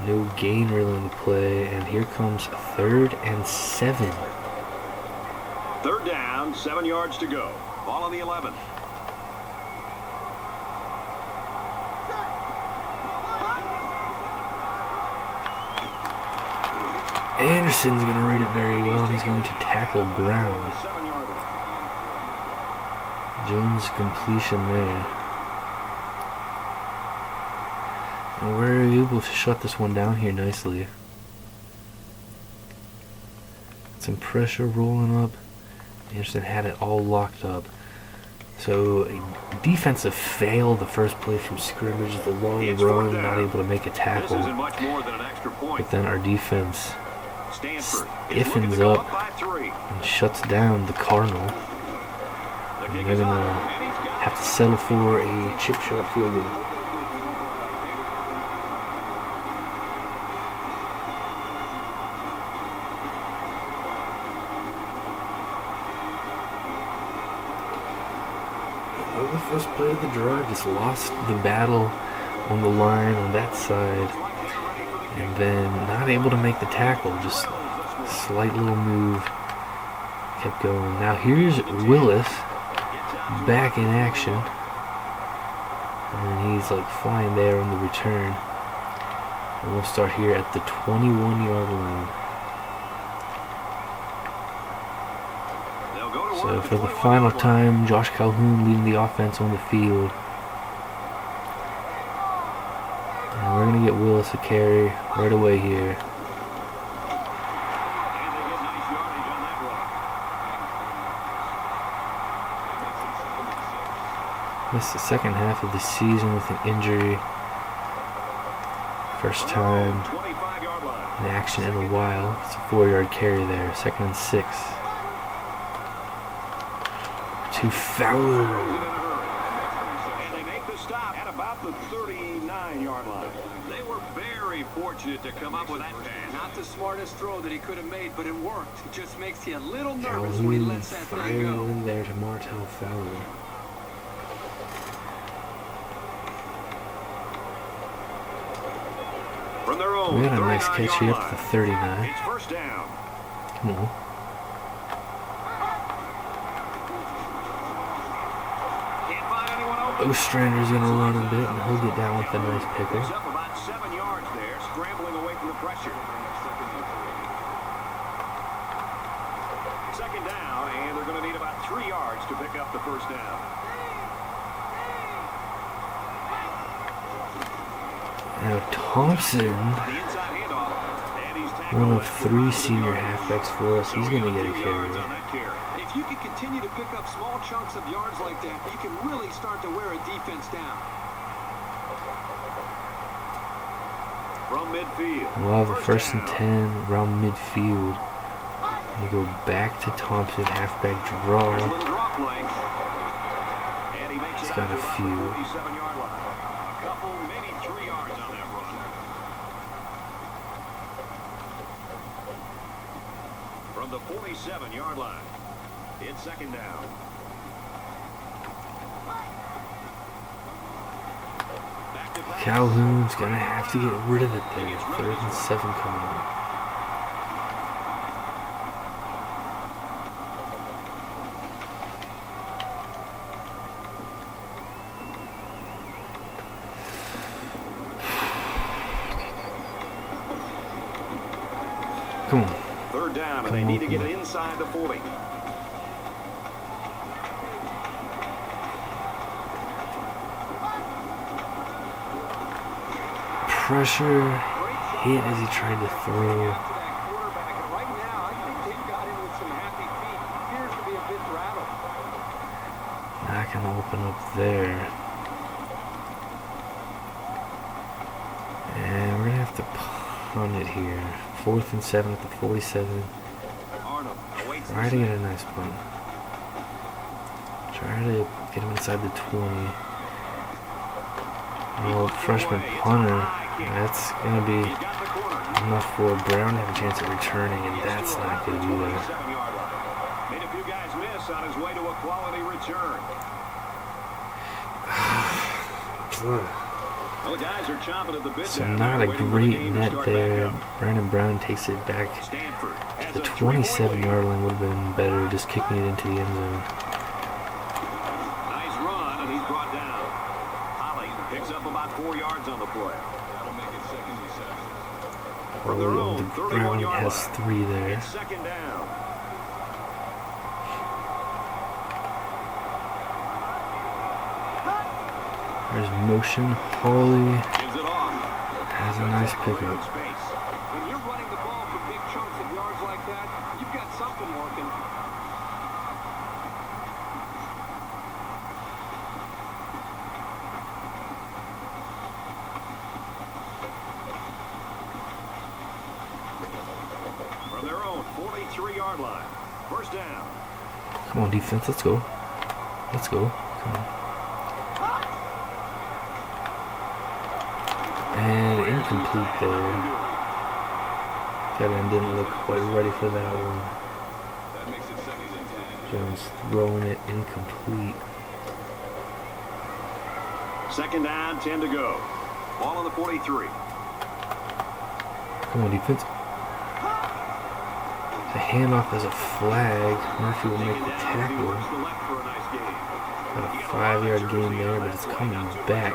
No gain really on the play, and here comes 3rd and 7. 3rd down, 7 yards to go. Ball on the 11. Anderson's going to read it very well, and he's going to tackle Brown. Jones' completion there. And we're able to shut this one down here nicely. Some pressure rolling up. Anderson had it all locked up. So a defensive fail the first play from scrimmage, the long run, not able to make a tackle. But then our defense stiffens up and shuts down the Cardinal. And they're going to have to settle for a chip shot field goal. The first play of the drive just lost the battle on the line on that side, and then not able to make the tackle, just a slight little move, kept going. Now here's Willis back in action, and he's like flying there on the return, and we'll start here at the 21-yard line. So for the final time, Josh Calhoun leading the offense on the field. And we're going to get Willis a carry right away here. Missed the second half of the season with an injury. First time in action in a while. It's a 4-yard carry there, 2nd and 6. To Fowler. And they make the stop at about the 39-yard line. They were very fortunate to come up with that pass. Not the smartest throw that he could have made, but it worked. It just makes you a little nervous when he lets that thing go. In there to Martel Fowler. From their own, We got a nice catch here up to the 39. It's first down. Come on. Ostrander's going to run a bit, and he'll get down with a nice pickle. Picks up about 7 yards there, scrambling away from the pressure. Second down, and they're going to need about 3 yards to pick up the first down. Now Thompson, one of 3 senior halfbacks for us, he's going to get a carry. If you can continue to pick up small chunks of yards like that, you can really start to wear a defense down. From midfield. We'll have a 1st and 10 around midfield. We go back to Thompson, halfback draw. He's got a few. From the 47-yard line. It's second down. Calhoun's going to have to get rid of it there. 3rd and 7 coming up. Come on. 3rd down, and they need to get it inside the 40. Pressure hit as he tried to throw. Not going to open up there. And we're going to have to punt it here. 4th and 7 at the 47. Try to get a nice punt. Try to get him inside the 20. Well, freshman punter, that's going to be enough for Brown to have a chance at returning, and that's not good either. Made a few guys miss on his way to a quality return. Well, the guys are chomping at the bit. So not a great net there. Brandon Brown takes it back to the 27-yard line. Would have been better just kicking it into the end zone. Nice run, and he's brought down. Holly picks up about 4 yards on the play. That'll make it second reception. From their own 31-yard has 3 there. It's second down. There's motion. Hawley. Gives it off. That's a nice pickup. When you're running the ball for big chunks of yards like that, you've got something working. From their own 43-yard line. First down. Come on, defense, let's go. Let's go. Come on. And incomplete there. Kevin didn't look quite ready for that one. Jones throwing it incomplete. Second down, 10 to go. Ball on the 43. Come on, defense. The handoff is a flag. Murphy will make the tackle. Got a 5-yard gain there, but it's coming back.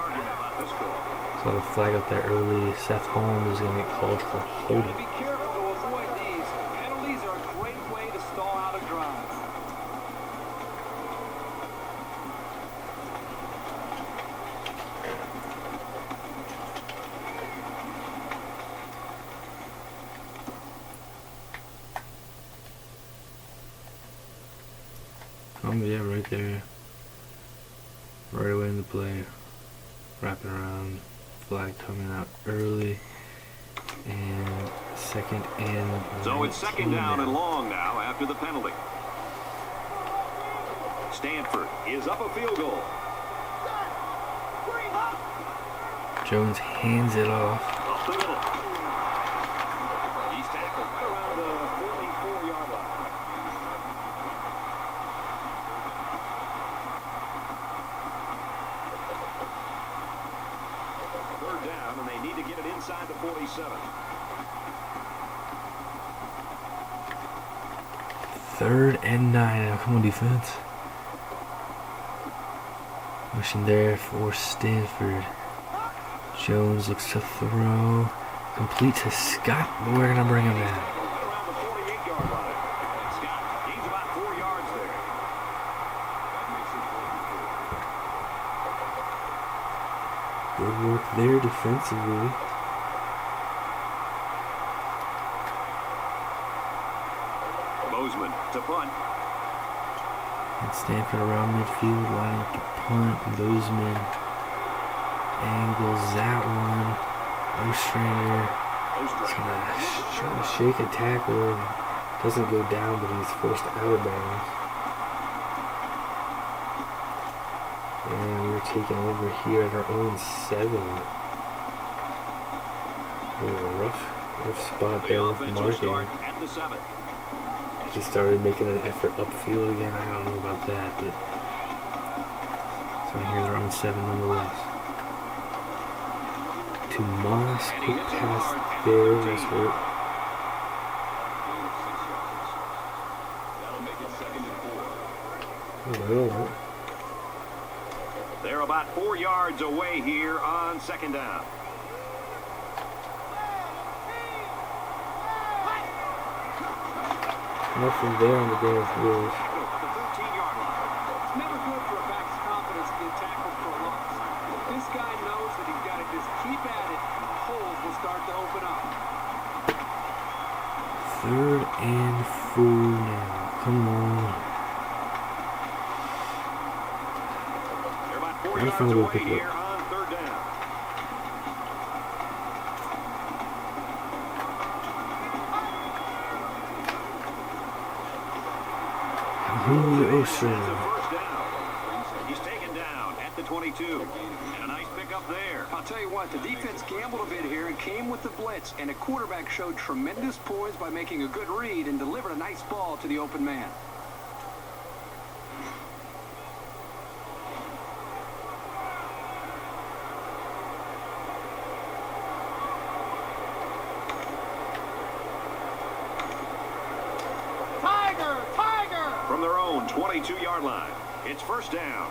So the flag up there early. Seth Holmes is going to get called for holding. Be careful to avoid these. Penalties are a great way to stall out a drive. Yeah, right there. Right away in the play. Wrapping around. Flag coming out early. And second and So it's second down and long now after the penalty. Stanford is up a field goal. Jones hands it off. Up the middle. He's tackled around the 44-yard line. Third down, and they need to get it inside the 47. Third and 9. Now come on, defense. Motion there for Stanford. Jones looks to throw. Complete to Scott, but we're going to bring him down. Around the 48-yard line. Scott gains about 4 yards there. Good work there defensively. Bozeman to punt. And Stanford around midfield, lining up to punt. Bozeman angles that one. Ostrander is going to try to shake a tackle. Doesn't go down, but he's forced out of bounds. And we're taking over here at our own 7. A rough spot there with marking. At the 7. He started making an effort upfield again. I don't know about that, but so here's our own 7 nonetheless. To Moss, quick pass there. Nice work. Oh, They're about 4 yards away here on second down. nothing there on the damn field. The 13-yard line. It's never good for a back's confidence to get tackled for a loss. This guy knows that he's got to just keep at it, and the holes will start to open up. 3rd and 4 now. Come on. They're about 4 I'm yards trying to go away pick it here up. on third down. Oh, It's a sure. first down. He's taken down at the 22. And a nice pickup there. I'll tell you what, the defense gambled a bit here and came with the blitz, and the quarterback showed tremendous poise by making a good read and delivered a nice ball to the open man. From their own 22-yard line. It's first down.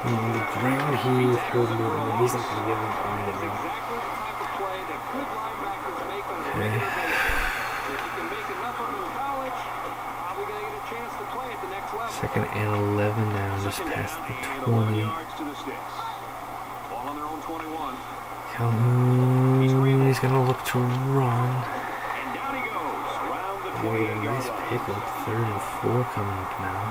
On the ground here with Herdman. He's not going to get him on it now. Exactly the type of play that good linebackers make on a regular basis. If you can make enough of them in college, probably going to get a chance to play at the next level. 2nd and 11 now, just past the 20. Calhoun, he's going to look to run. And we get a nice pickup, 3rd and 4 coming up now.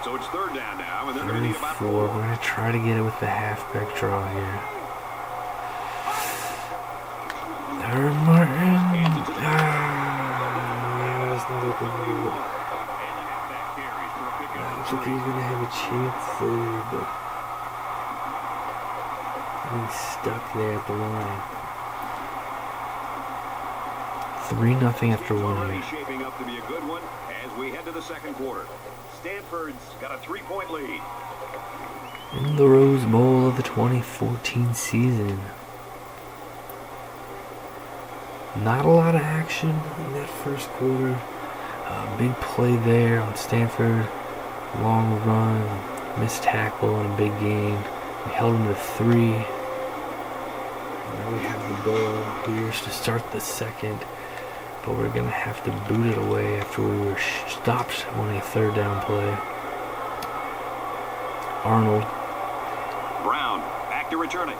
So it's 3rd down now, and they're 3rd going to and need about 4. We're going to try to get it with the halfback draw here. Martin. That's not open. I don't think he's going to have a chance there, but he's stuck there at the line. 3-0 after 1 minute. Shaping up to be a good one as we head to the 2nd quarter. Stanford's got a 3-point lead. In the Rose Bowl of the 2014 season. Not a lot of action in that 1st quarter. Big play there on Stanford. Long run, missed tackle in a big game. We held them to 3. Now we have the ball here to start the 2nd. But we're going to have to boot it away after we were stopped on a 3rd down play. Arnold. Brown, back to return it.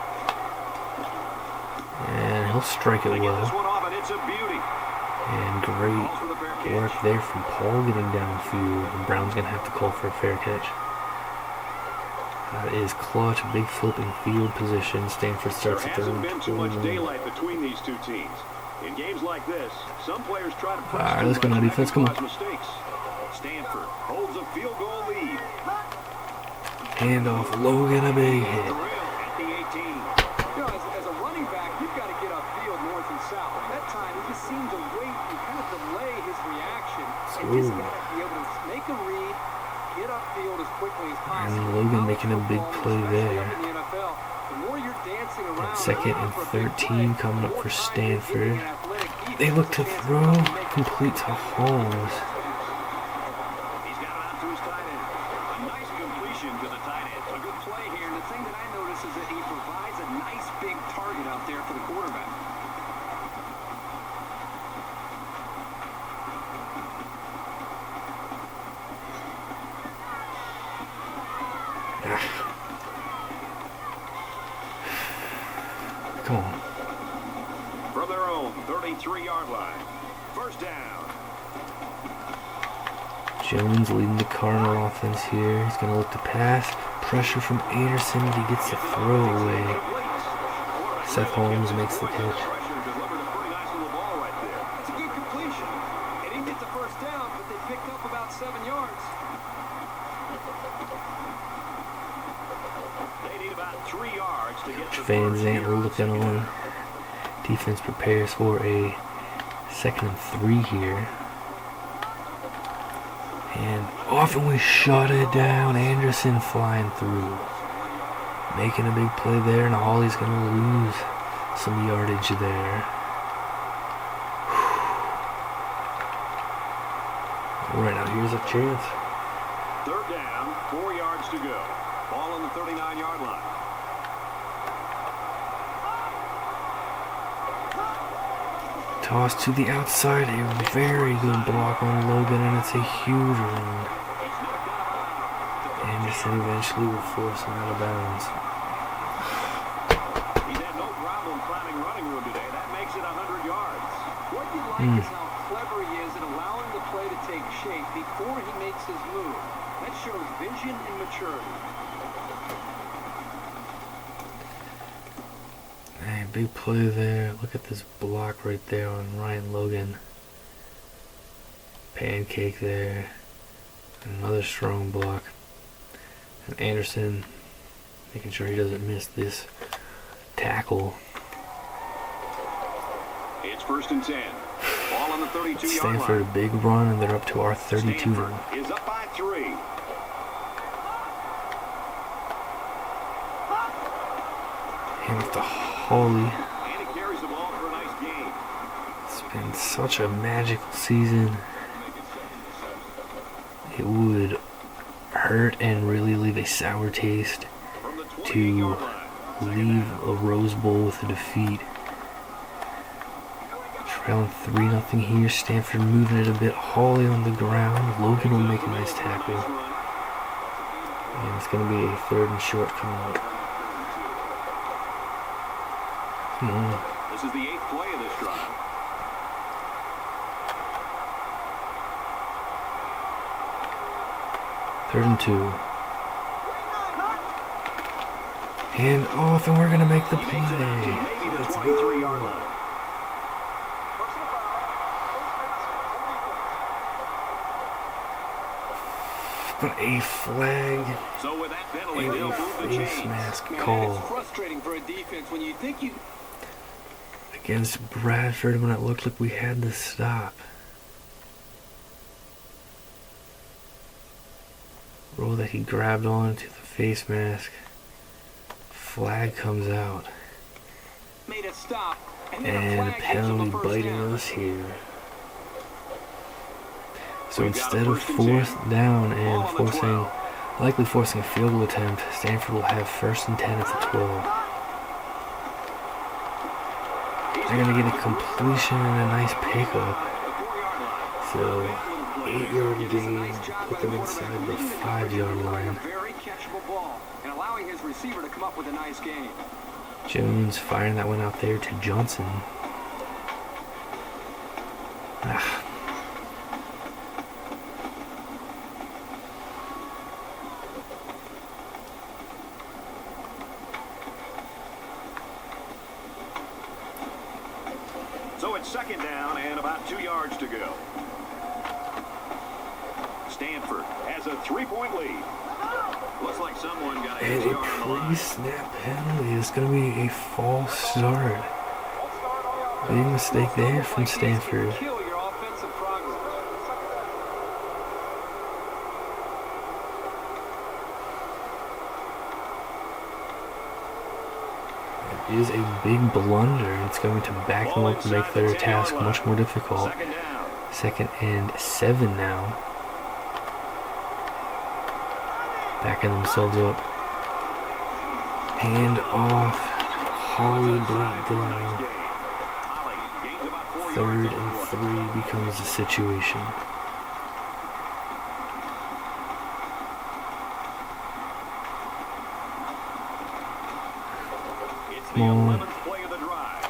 And he'll strike it well. This one off, and it's a beauty. And great work there from Paul getting downfield. And Brown's going to have to call for a fair catch. That is clutch, big flipping field position. Stanford starts at 3rd and 21. There hasn't been too much daylight between these two teams. In games like this, some players try to press. Alright, let's go now, defense. Come on. Mistakes. Stanford holds a field goal lead. Handoff, Logan, a big hit. At the 18. You know, as a running back, you've got to get upfield north and south. At that time, he just seemed to wait and kind of delay his reaction. And just got to be able to make a read, get upfield as quickly as possible. And Logan making a big play there. In the NFL, the more you're dancing around, 2nd and 13 coming up for Stanford. They look to throw, complete to Holmes. He's got it out to his tight end. A nice completion to the tight end. A good play here, and the thing that I notice is that he provides a nice big target out there for the quarterback. Come on. From their own 33-yard line. 1st down. Jones leading the Cardinal offense here. He's going to look to pass. Pressure from Anderson, but he gets the throw away. Seth Holmes makes the catch. That's a good completion. They didn't get the 1st down, but they picked up about 7 yards. They need about 3 yards to get the Van first Zandt here. looking on. Defense prepares for a 2nd and 3 here. And often we shut it down. Anderson flying through. Making a big play there, and Hawley's going to lose some yardage there. Alright, now here's a chance. 3rd down, 4 yards to go. Ball on the 39-yard line. Toss to the outside, a very good block on Logan, and it's a huge run. Anderson eventually will force him out of bounds. He's had no problem climbing running room today. That makes it 100 yards. What you like is how clever he is at allowing the play to take shape before he makes his move. That shows vision and maturity. Hey, big play there. Look at this block right there on Ryan Logan. Pancake there. Another strong block. And Anderson making sure he doesn't miss this tackle. It's 1st and 10. Ball on the 32-yard line. Stanford, a big run, and they're up to our 32 now. Is up by 3. And with the Hawley. And he carries the ball for a nice gain. It's been such a magical season. It would hurt and really leave a sour taste to leave a Rose Bowl with a defeat. Trailing 3-0 here. Stanford moving it a bit. Hawley on the ground. Logan will make a nice tackle. And it's going to be a 3rd and short coming up. Come on. This is the 8th play of this drive. Third and 2. And off, and we're going to make the play. Maybe the 23-yard line. But a flag So with that penalty, and they'll a move the face chains. mask Man, call it's frustrating for a defense when you think you... against Bradford when it looked like we had the stop. Rule that he grabbed onto the face mask. Flag comes out. made a stop, and then a And a flag gives them penalty a first biting down. us here. So instead of 4th down and likely forcing a field goal attempt, Stanford will have 1st and 10 at the 12. They're going to get a completion and a nice pickup. So 8-yard gain, put them inside the 5-yard line. Very catchable ball, and allowing his receiver to come up with a nice gain. Jones firing that one out there to Johnson. So it's 2nd down and about 2 yards to go. Stanford has a 3-point lead. Looks like someone got a And hit a on the line. pre-snap penalty is going to be a false start. Big mistake there from Stanford. Kill your offensive progress. It is a big blunder. It's going to back them up and make their task much more difficult. 2nd down. 2nd and 7 now. Backing themselves up. Hand off. Holly brought down. 3rd and 3 becomes the situation. It's the Come on. 11th play of the drive.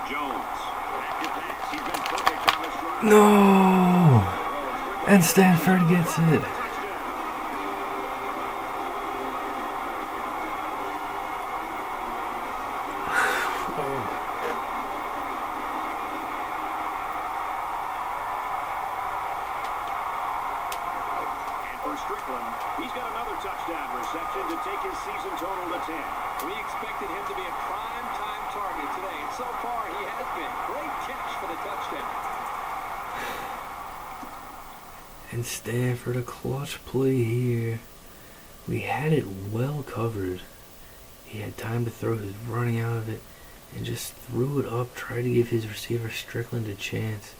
Jones. Back to pass. He's been perfect on this drive. No! And Stanford gets it. And for Strickland, he's got another touchdown reception to take his season total to 10. We expected him to be a prime-time target today, and so far he has been. Great catch for the touchdown. And Stanford, a clutch play here. We had it well covered. He had time to throw his running out of it and just threw it up, tried to give his receiver Strickland a chance.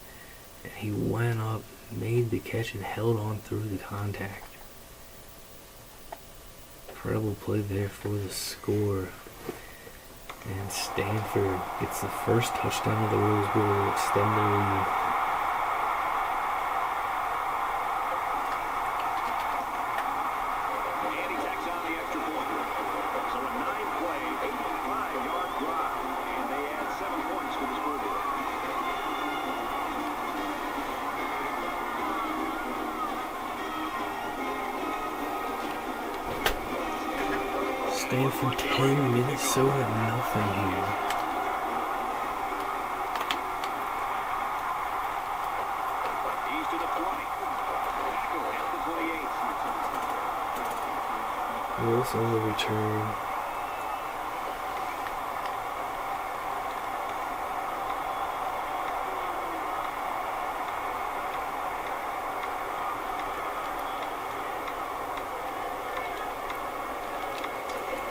And he went up, made the catch, and held on through the contact. Incredible play there for the score. And Stanford gets the first touchdown of the Rose Bowl to extend their lead. And he tacks on the extra point. So a 9-play, 85-yard drive. And they add 7 points to the scoreboard. Stanford 10, Minnesota nothing here. He's to the 20. Tackle at the 28. Willis on the return.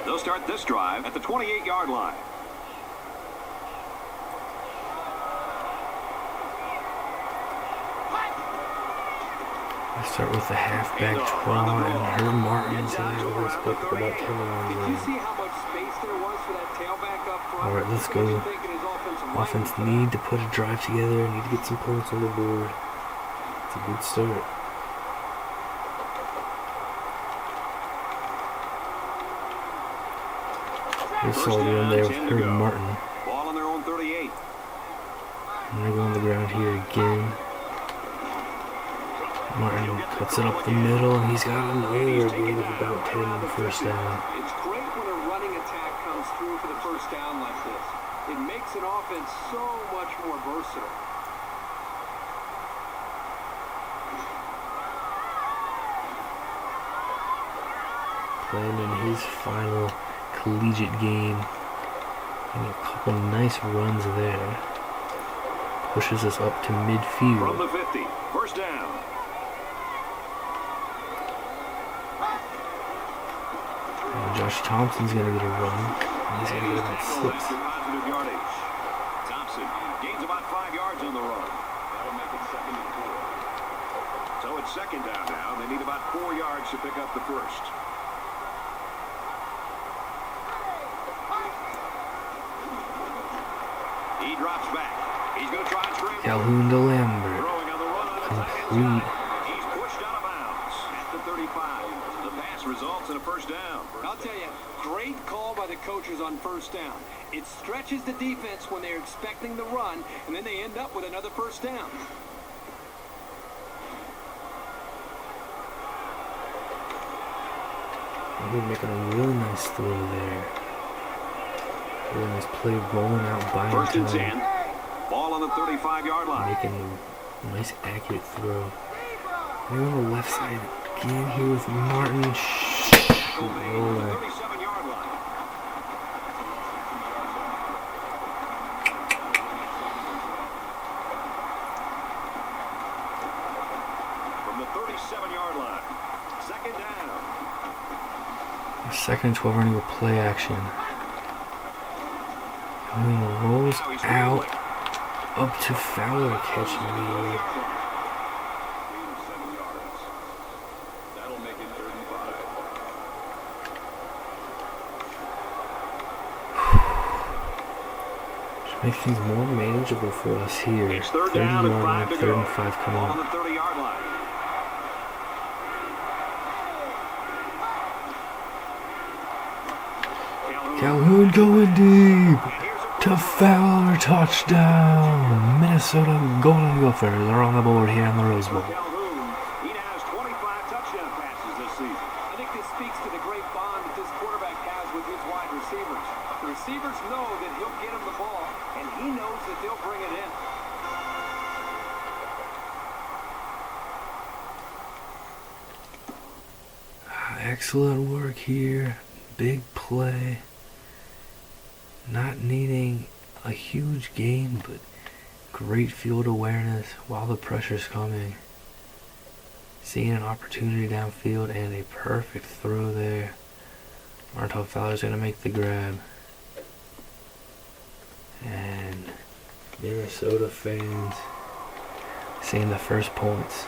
They'll start this drive at the 28-yard line. Start with the halfback draw, and Herb Martin's in there with us about 10 Did yards you in. see how much space there was for that tailback up front? Alright, let's What do you go. think in his offensive line? Offense need to put a drive together, need to get some points on the board. It's a good start. Here's Salty in there with Herb Martin. Ball on their own 38. And they go on the ground here again. Martin cuts it up the middle, and he's got another gain of about 10 on the first down. It's great when a running attack comes through for the first down like this. It makes an offense so much more versatile. Playing in his final collegiate game. And a couple nice runs there. Pushes us up to From midfield. the 50, first down. And Josh Thompson's going to get a run. And he's going to get about Tackle 6. after positive yardage. Thompson gains about 5 yards on the run. That'll make it 2nd and 4. So it's 2nd down now. They need about 4 yards to pick up the first. He drops back. He's going to try and scramble. Calhoun to Lambert. Throwing on the run on the tight end Complete. side. He's pushed out of bounds at the 35. The pass results in a first down. I'll tell you, great call by the coaches on first down. It stretches the defense when they're expecting the run, and then they end up with another first down. He's making a really nice throw there. Really nice play rolling out by First and him. 10. Ball on the 35-yard line. Making a nice accurate throw. And on the left side again here with Martin. Tackle made on the Roller. 37-yard line. From the 37-yard line. 2nd down. 2nd and 12 running with play action. And rolls out up to Fowler catching me. That'll make it 3rd and 5. Just make things more manageable for us here. It's 3rd 30 down and yard 5 line, to 3rd go. and 5 coming Ball on up. the 30-yard line. Calhoun going deep to Fowler, touchdown. Minnesota Golden Gophers are on the board here in the Rose Bowl. Calhoun, he now has 25 touchdown passes this season. I think this speaks to the great bond that this quarterback has with his wide receivers. The receivers know that he'll get him the ball, and he knows that they'll bring it in. Excellent work here. Big play. Not needing a huge gain, but great field awareness while the pressure's coming. Seeing an opportunity downfield and a perfect throw there. Martel Fowler's going to make the grab. And Minnesota fans seeing the first points.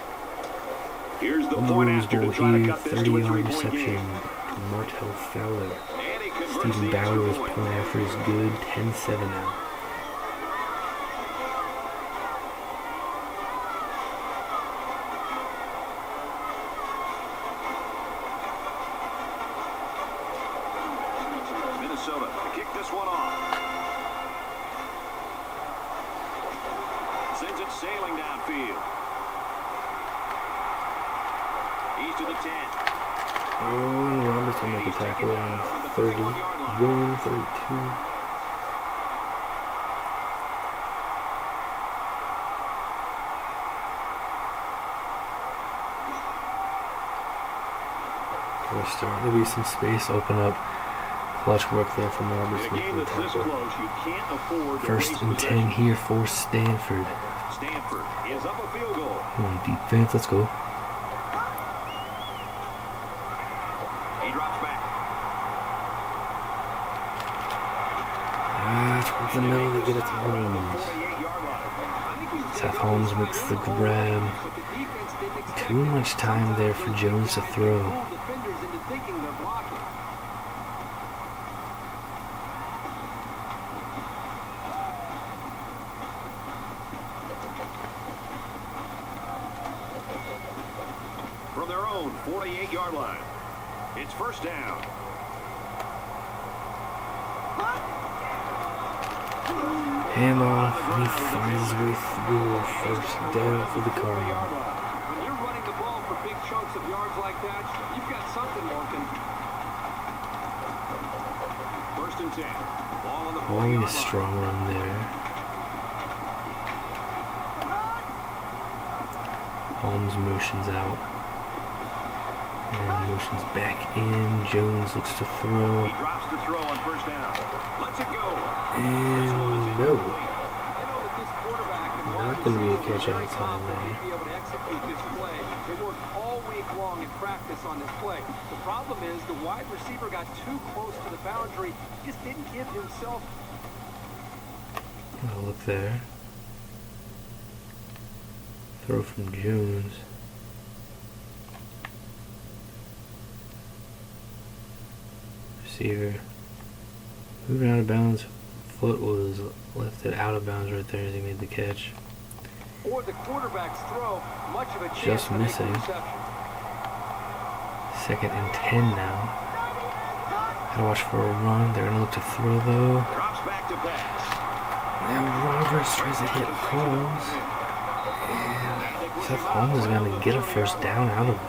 Here's the On the point Rose after Bowl to try to here, cut this to a 30-yard 3-point reception game. to Martel Fowler. And he converts Stephen the extra Bauer's point. point after is good. 10-7 now. Minnesota to kick this one off. Sends it sailing downfield. He's to the 10. Oh, and Roberts will make a tackle on 31, 32. There's starting to be some space open up. Clutch work there from Roberts In a game making the that's this tackle. close, you can't afford to First waste and 10 possession. here for Stanford. Stanford is up a field goal. Come on, defense, let's go. He drops back. Towards the middle to get it to Holmes. 48-yard line. Seth Holmes makes the grab. But the defense Too much time there for Jones to throw. From their own 48-yard line, it's first down. Handoff, and he finds his way through a first down for the Cardinals. When you're running the ball for big chunks of yards like that, you've got something working. First and 10. Ball on the Only a strong run there. Holmes motions out. And motions back in. Jones looks to throw. He drops to throw on first down. Let's it go. And no. Not going to be a catch outside there. They worked all week long in practice on this play. The problem is the wide receiver got too close to the boundary. He just didn't give himself. Oh, look there. Throw from Jones. Receiver moving out of bounds. Foot was lifted out of bounds right there as he made the catch. Or the quarterback's throw, much of a chance Just missing. Second and 10 now. Gotta watch for a run. They're gonna look to throw though. Drops back to pass. Now Roberts tries to hit Holmes. And Seth Holmes is gonna get a first down out of it.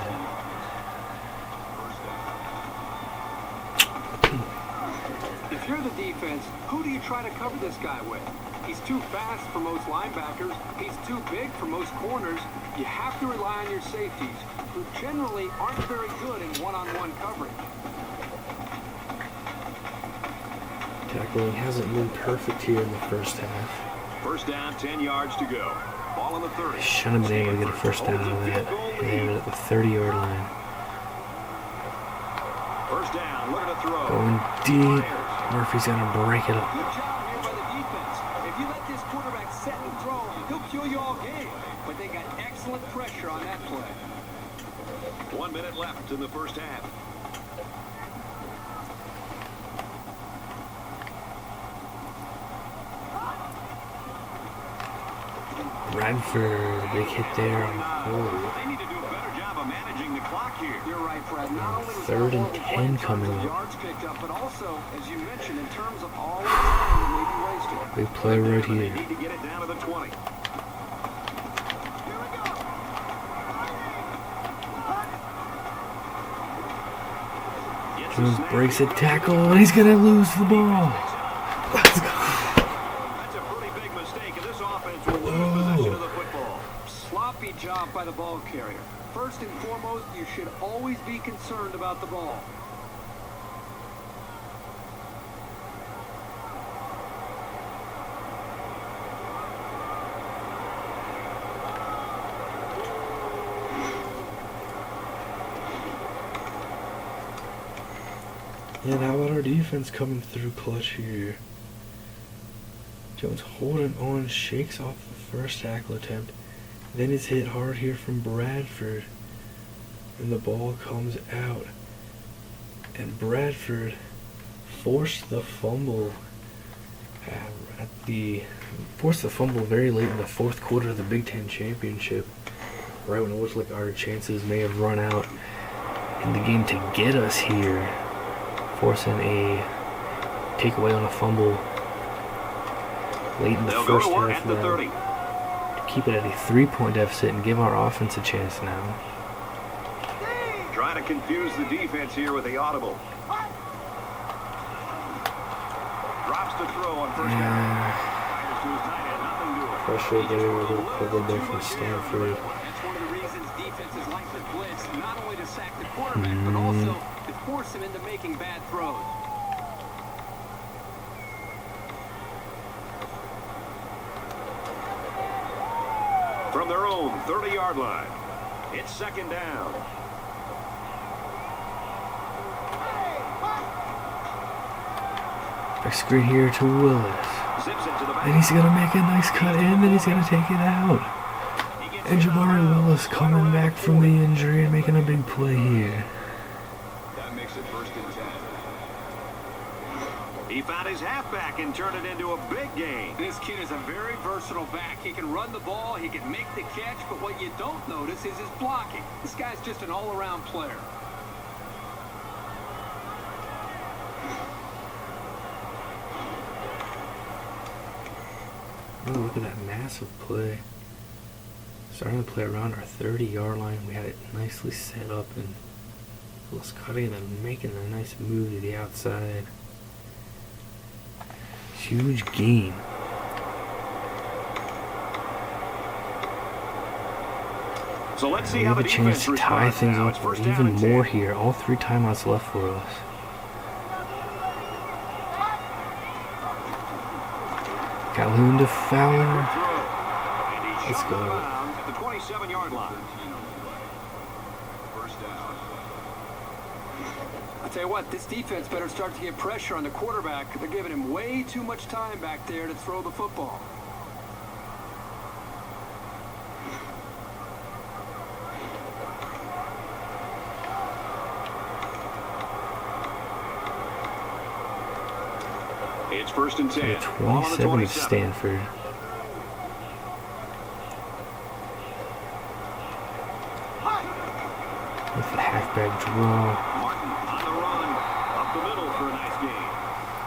If you're the defense, who do you try to cover this guy with? He's too fast for most linebackers. He's too big for most corners. You have to rely on your safeties, who generally aren't very good in one-on-one coverage. Tackling hasn't been perfect here in the first half. First down, 10 yards to go. Ball on the 30. Shouldn't have been able to get a first down out of that. They were at the 30-yard line. First down, looking to throw. Going deep. Murphy's gonna break it up. Good job here by the defense. If you let this quarterback set and throw, he'll kill you all game. But they got excellent pressure on that play. 1 minute left in the first half. Bradford, big hit there on Cole. They need to do a better job of managing the clock here. You're right, Fred. Not only was Third that and horrible 10 in terms coming of up. yards picked up, but also, as you mentioned, in terms of all the time that may be wasted. Big play right They here. need to get it down to the 20. Jones breaks a tackle, and he's gonna lose the ball. Let's go. That's a pretty big mistake, and this offense will lose possession of the football. Sloppy job by the ball carrier. First and foremost, you should always be concerned about the ball. And how about our defense coming through clutch here? Jones holding on, shakes off the first tackle attempt. Then is hit hard here from Bradford. And the ball comes out. And Bradford forced the fumble very late in the fourth quarter of the Big Ten Championship. Right when it looked like our chances may have run out in the game to get us here. Forcing a takeaway on a fumble late in the first half now to keep it at a 3-point deficit and give our offense a chance now. Trying to confuse the defense here with the audible. Drops to throw on first down. Pressure there, a little cover there from Stanford. That's one of the reasons defenses like the blitz, not only to sack the quarterback, but also to force him into making bad throws. From their own 30-yard line, it's second down. Back screen here to Willis. Zips it to the back. And he's going to make a nice cut in, then he's going to take it out. He gets And Jamari Willis coming back from the injury and making a big play here. That makes it 1st and 10. He found his halfback and turned it into a big gain. This kid is a very versatile back. He can run the ball, he can make the catch, but what you don't notice is his blocking. This guy's just an all-around player. Oh, look at that massive play. Starting to play around our 30-yard line. We had it nicely set up and was cutting and making a nice move to the outside. Huge gain. So let's see We how have the a chance defense to tie responds things now. up It's 1st with down even and more 10. here. All 3 timeouts left for us. Calhoun to Fowler. Let's go. At the 27-yard line. I'll tell you what, this defense better start to get pressure on the quarterback. They're giving him way too much time back there to throw the football. It's 1st and 10. So Ball on the 27 of 27. Stanford. With the halfback draw. Martin on the run. Up the middle for a nice gain.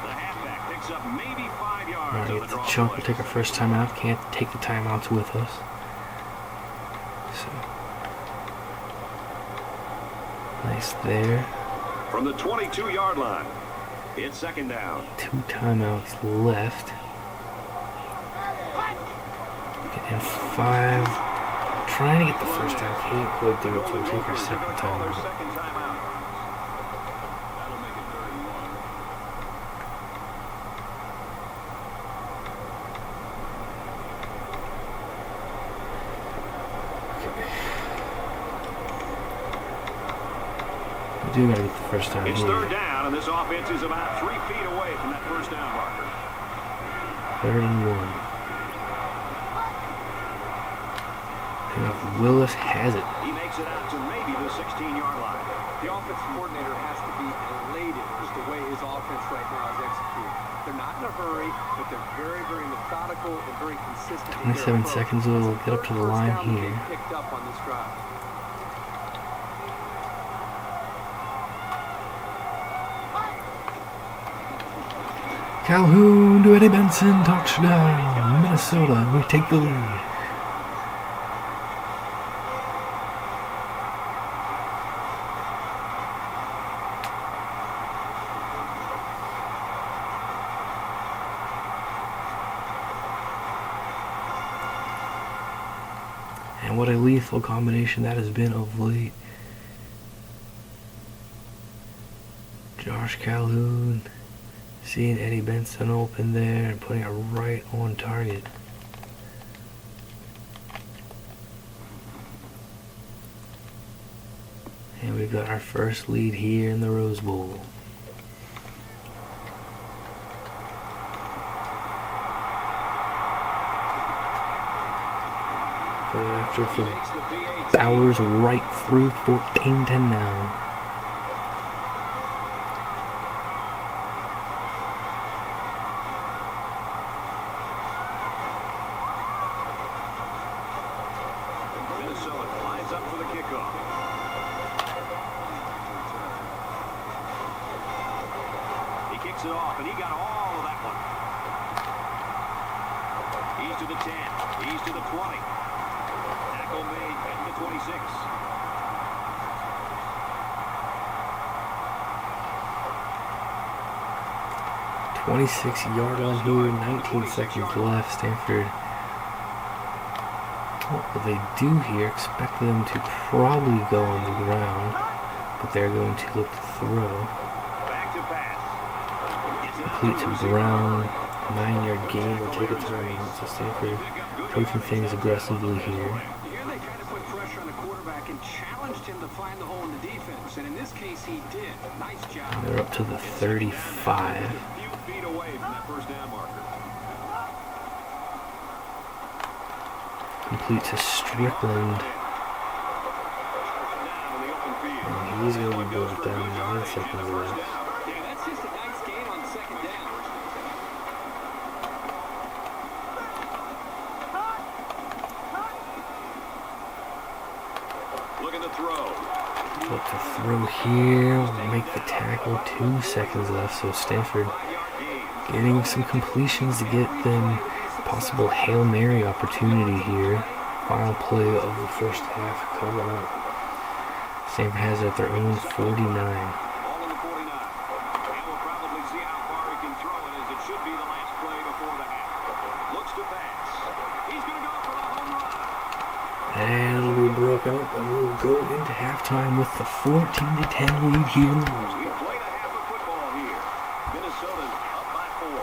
The halfback picks up maybe 5 yards Now on the get the draw chunk. play. We'll take our first timeout. Can't take the timeouts with us. So nice there. From the 22-yard line. It's 2nd down. 2 timeouts left. And 5. Trying to get the first down. Can't quite do it. So we'll take our second timeout. Second timeout. We do gotta get the first down It's here. 3rd down, and this offense is about 3 feet away from that first down marker. 3rd and 1. And if Willis has it. He makes it out to maybe the 16-yard line. The offensive coordinator has to be elated with the way his offense right now is executed. They're not in a hurry, but they're very, very methodical and very consistent. 27 seconds, we'll get up to the line here. Picked up on this drive. Calhoun to Eddie Benson, touchdown, Minnesota, we take the lead. And what a lethal combination that has been of late. Josh Calhoun seeing Eddie Benson open there and putting it right on target. And we've got our first lead here in the Rose Bowl. After from Bowers right through 14-10 now. Minnesota lines up for the kickoff. He kicks it off, and he got all of that one. He's to the 10. He's to the 20. Tackle made at the 26. 26-yard line here, 19 seconds left. Stanford, what will they do here? Expect them to probably go on the ground, but they're going to look to throw. Back to pass. Complete to Brown, 9-yard gain, will take a timeout. So Stanford approaching things aggressively here. Here they kind of put pressure on the quarterback and challenged him to find the hole in the defense, and in this case he did. Nice job. And they're up to the 35. Feet away from that first down marker. Complete to Strickland. And he's going to be brought down 9 seconds left. Yeah, that's just a nice game on second down. Looking to throw. Look to throw here. We'll make the tackle. 2 seconds left. So Stanford getting some completions to get them possible Hail Mary opportunity here. Final play of the first half coming up. Stanford has it at their own 49. All in the 49. And we'll probably see how far he can throw it, as it should be the last play before the half. Looks to pass. He's going to go for a home run. And it'll be broken up, and we'll go into halftime with the 14-10 lead here in the Rose Bowl. We've played a half of football here. Minnesota's up by 4.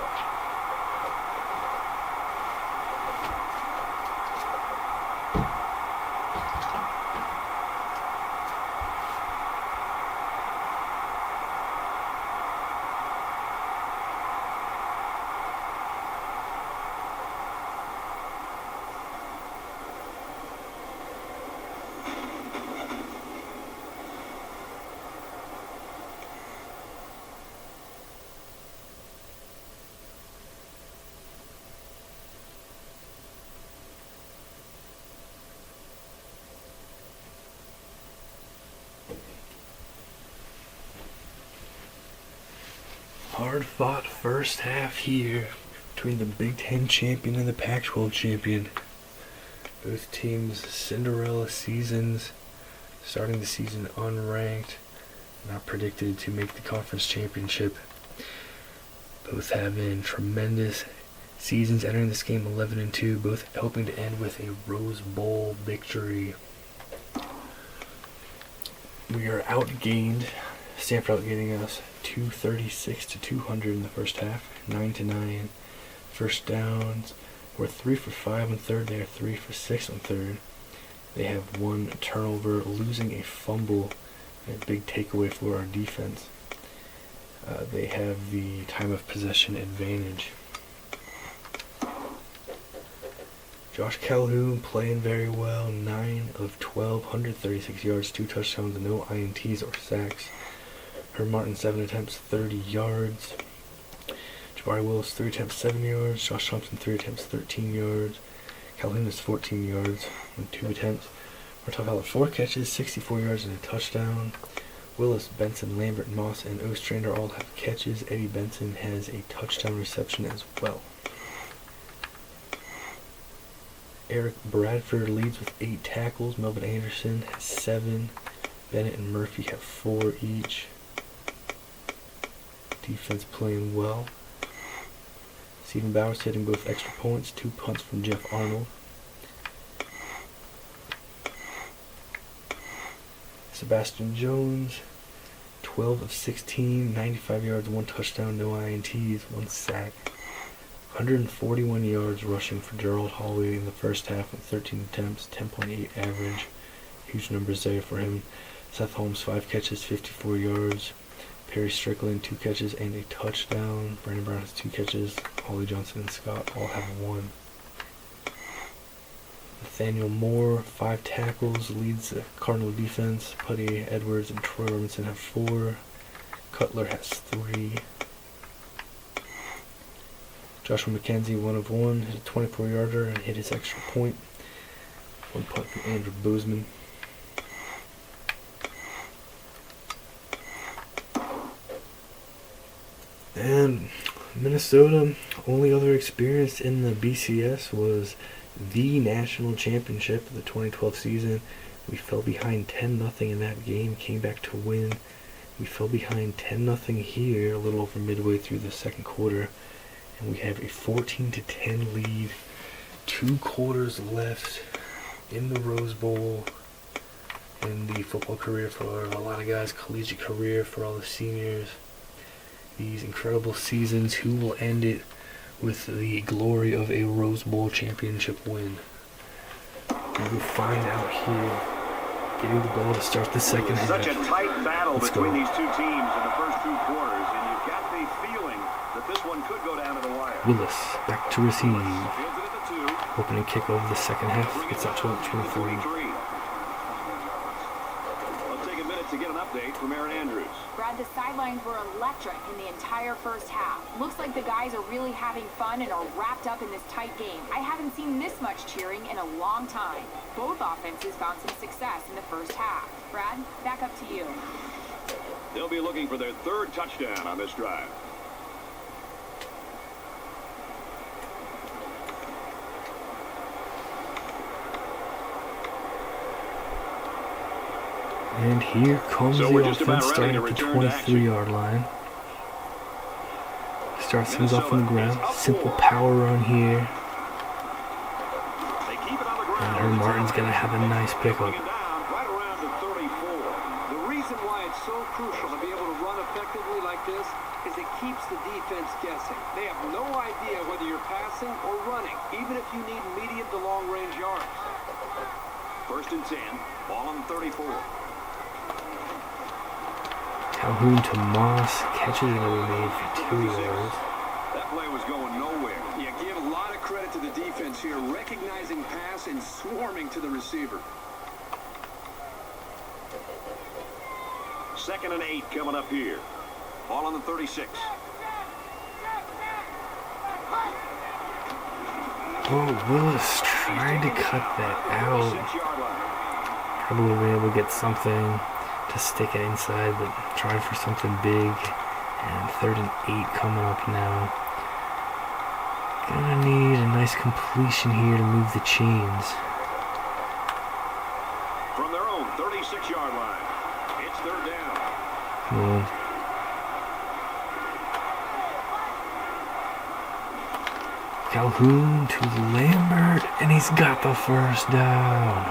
Hard-fought first half here between the Big Ten champion and the Pac-12 champion. Both teams Cinderella seasons, starting the season unranked, not predicted to make the conference championship. Both having tremendous seasons, entering this game 11-2, both hoping to end with a Rose Bowl victory. We are outgained. Stanford outgaining us 236-200 in the first half, 9-9. First downs, we're 3 for 5 on third. They are 3 for 6 on third. They have 1 turnover, losing a fumble, a big takeaway for our defense. They have the time of possession advantage. Josh Calhoun playing very well, 9 of 12, 136 yards, 2 touchdowns, no INTs or sacks. Herb Martin, 7 attempts, 30 yards. Jabari Willis, 3 attempts, 7 yards. Josh Thompson, 3 attempts, 13 yards. Calhoun is 14 yards on 2 attempts. Martel Fowler, 4 catches, 64 yards and a touchdown. Willis, Benson, Lambert, Moss, and Ostrander all have catches. Eddie Benson has a touchdown reception as well. Eric Bradford leads with 8 tackles. Melvin Anderson has 7. Bennett and Murphy have 4 each. Defense playing well. Stephen Bowers hitting both extra points, 2 punts from Jeff Arnold. Sebastian Jones, 12 of 16, 95 yards, 1 touchdown, no INTs, 1 sack. 141 yards rushing for Gerald Holloway in the first half with 13 attempts, 10.8 average. Huge numbers there for him. Seth Holmes, 5 catches, 54 yards. Perry Strickland, 2 catches and a touchdown. Brandon Brown has 2 catches. Holly Johnson and Scott all have 1. Nathaniel Moore, 5 tackles, leads the Cardinal defense. Putty Edwards and Troy Robinson have 4. Cutler has 3. Joshua McKenzie, 1 of 1, hit a 24-yarder and hit his extra point. 1 punt from Andrew Bozeman. And Minnesota, only other experience in the BCS was the national championship of the 2012 season. We fell behind 10-0 in that game, came back to win. We fell behind 10-0 here, a little over midway through the second quarter, and we have a 14-10 lead. 2 quarters left in the Rose Bowl. In the football career for a lot of guys, collegiate career for all the seniors. These incredible seasons, who will end it with the glory of a Rose Bowl championship win? We will find out here. Getting the ball to start the second half. Such a tight battle Let's between go. these two teams in the first 2 quarters, and you've got the feeling that but this one could go down to the wire. Willis back to receive. Fields it at the 2. Opening kick of the second half. Gets out to 23. Let's take a minute to get an update from Aaron Andrews. Brad, the sidelines were electric in the entire first half. Looks like the guys are really having fun and are wrapped up in this tight game. I haven't seen this much cheering in a long time. Both offenses found some success in the first half. Brad, back up to you. They'll be looking for their third touchdown on this drive. And here comes the offense, starting at the 23-yard line. Starts things off on the ground. Simple power run here. And Herb Martin's going to have a nice pickup. Right around the 34. The reason why it's so crucial to be able to run effectively like this is it keeps the defense guessing. They have no idea whether you're passing or running, even if you need medium to long-range yards. First and 10. Ball on the 34. Calhoun to Moss. Catches it and made for 2 yards. That play was going nowhere. You give a lot of credit to the defense here, recognizing pass and swarming to the receiver. 2nd and 8 coming up here. Ball on the 36. Oh, Willis trying to cut that out. 6-yard line. Probably been able to get something to stick it inside, but trying for something big. And 3rd and 8 coming up now. Gonna need a nice completion here to move the chains. From their own 36-yard line. It's 3rd down. Well, Calhoun to Lambert, and he's got the first down.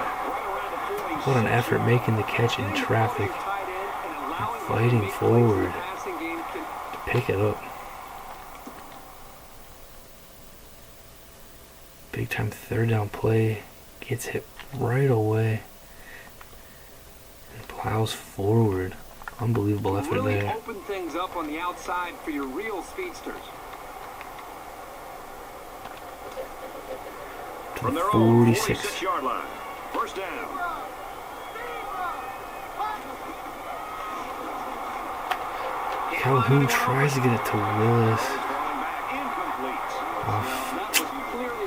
What an effort making the catch in traffic and fighting forward to pick it up. Big time 3rd down play, gets hit right away and plows forward. Unbelievable effort Really there. open things up on the outside for your real speedsters. To From the their own 46. 46-yard line. First down. Calhoun tries to get it to Willis.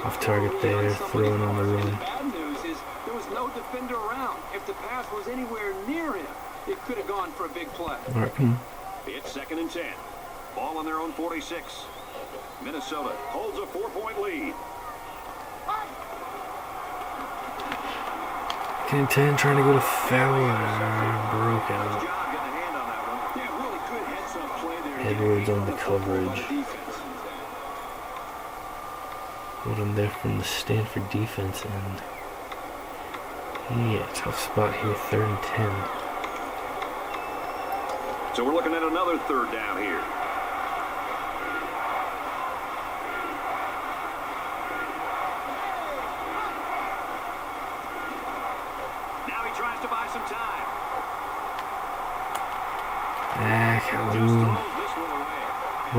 Off target there, throwing on the run. The bad news is there was no defender around. If the pass was anywhere near him, it could have gone for a big play. All right, come on. It's 2nd and 10. Ball on their own 46. Minnesota holds a 4-point lead. 2nd and 10, trying to go to Fowler. Broke out. Job getting a hand on that one. Yeah, really good heads-up play there. Edwards on the coverage. Hold him there from the Stanford defense, and yeah, tough spot here, 3rd and 10. So we're looking at another 3rd down here. Now he tries to buy some time. Calhoun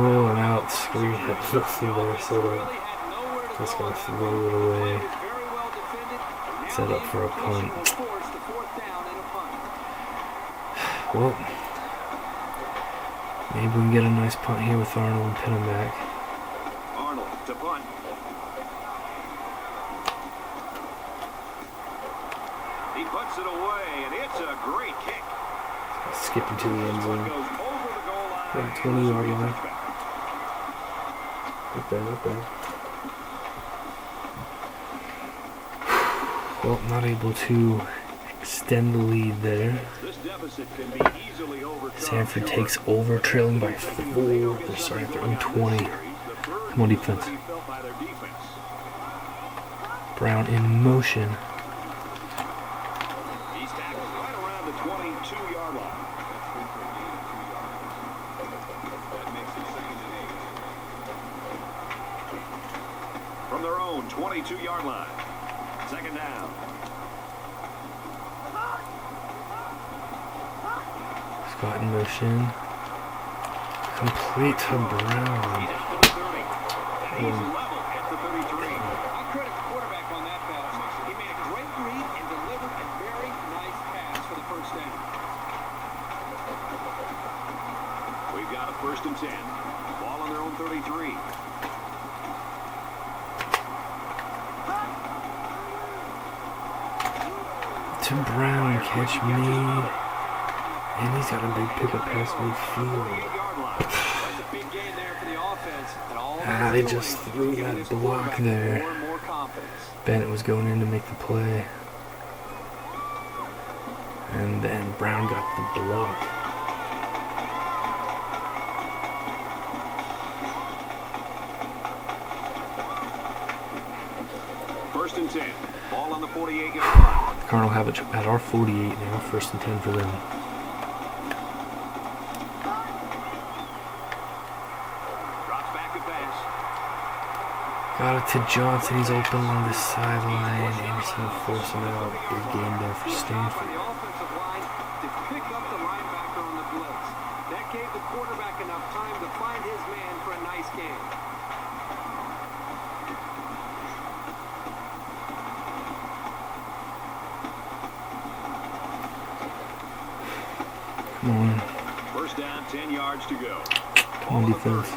rolling out, screen hit through there, so just gonna throw it away. Set up for a punt. Well, maybe we can get a nice punt here with Arnold and pin him back. Arnold to punt. He puts it away, and it's a great kick. Skipping to the end zone. Goes over the goal line. 20-yard line. Not bad, not bad. Well, not able to extend the lead there. This deficit can be easily overcome. Stanford takes over, trailing by 4. They're starting at their own 20. Come on, defense. Brown in motion. He's tackled right around the 22-yard line. From their own 22-yard line. 2nd down. Scott in motion. Complete to Brown. He's at the 30. He's level at the 33. I credit the quarterback on that pass. He made a great read and delivered a very nice pass for the first down. We've got a 1st and 10. Ball on their own 33. To Brown, catch me. And he's got a big pickup pass midfield. That's a big gain there for the offense. And all They just threw that block there. more and more confidence. Bennett was going in to make the play. And then Brown got the block. First and 10. Ball on the 48-yard line. Cardinal have it at our 48 now, 1st and 10 for them. Drops back to pass. Got it to Johnson, he's open on the sideline. Anderson will force him out. Big game there for Stanford. The offensive line to pick up the linebacker on the blitz. That gave the quarterback enough time to find his man for a nice game. Come on. First down, 10 yards to go. Come on, defense.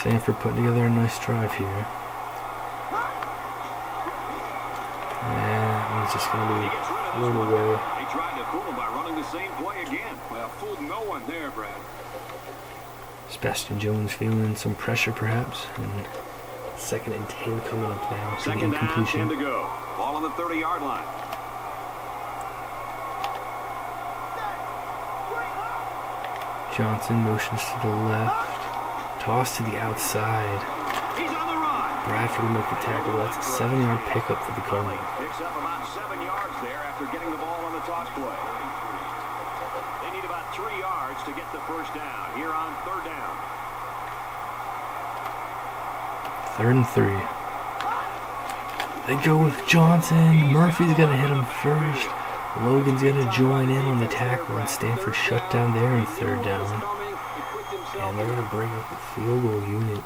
Stanford putting together a nice drive here. And he's just going to be run away. They tried to fool him by running the same play again. Well, fooled no one there, Brad. Sebastian Jones feeling some pressure perhaps. And 2nd and 10 coming up now. So Second down, 10 incompletion. to go. Ball on the 30-yard line. Johnson motions to the left. Toss to the outside. He's on the run. Bradford will make the tackle. That's a 7-yard pickup for the Cardinals. Picks up about 7 yards there after getting the ball on the toss play. They need about 3 yards to get the first down here on 3rd down. 3rd and 3. They go with Johnson. Murphy's going to hit him first. Logan's going to join in on the tackle, and Stanford shut down there in 3rd down. And they're going to bring up the field goal unit.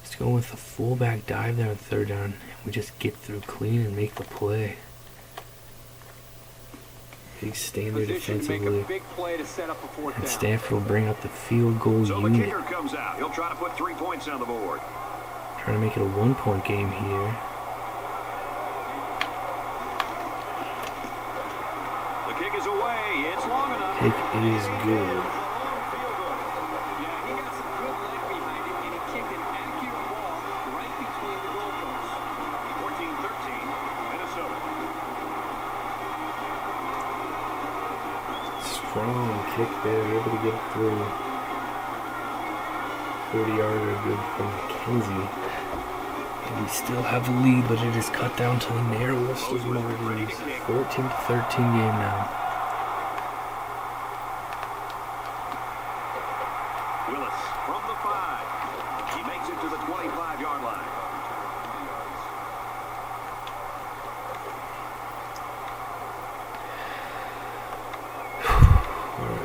Let's go with the fullback dive there in 3rd down. And we just get through clean and make the play. Big stand there defensively. And Stanford will bring up the field goal So the unit. kicker comes out. He'll try to put 3 points on the board. Trying to make it a 1-point game here. The kick is away. It's long enough. Kick is good. Strong kick there, able to get through. 40-yarder good from McKenzie. And we still have the lead, but it is cut down to the narrowest of margins. 14-13 game now. Willis from the 5. He makes it to the 25-yard line.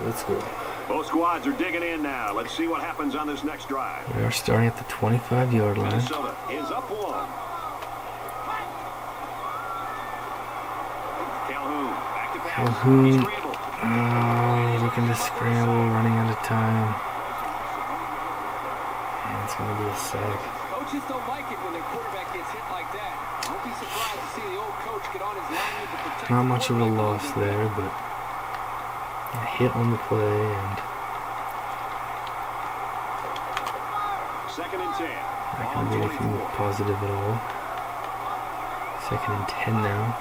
Let's go. Both squads are digging in now. Let's see what happens on this next drive. We are starting at the 25-yard line. Minnesota is up 1. Calhoun back to pass. Calhoun. He scrambled. Looking to scramble, running out of time. And it's going to be a sack. Coaches don't like it when their quarterback gets hit like that. Don't be surprised to see the old coach get on his line to protect. Not much of a loss there, but a hit on the play, and 2nd and 10. not going to be anything positive at all. 2nd and 10 now.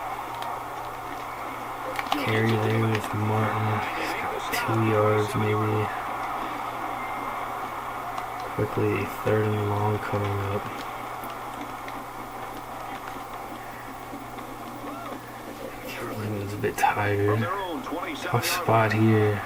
Carry there with Martin. He's got 2 yards maybe. Quickly, 3rd and long coming up. Carolina's a bit tired. Tough spot here.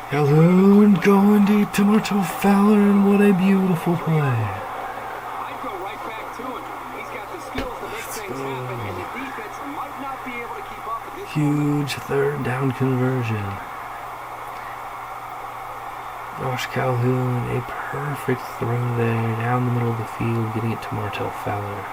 Calhoun going deep to Martel Fowler, and what a beautiful play. I'd go right back to him. He's got the skills to make things happen. Huge third down conversion. Josh Calhoun, a perfect throw there down the middle of the field, getting it to Martell Fowler.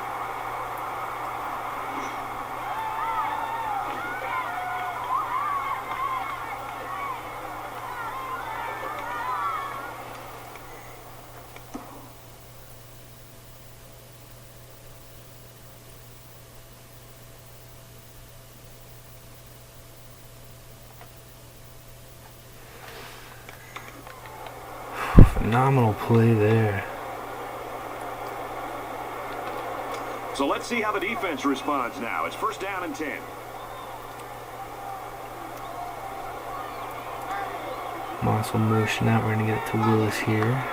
Phenomenal play there. So let's see how the defense responds now. It's first down and 10. Moss will motion out. We're going to get it to Willis here.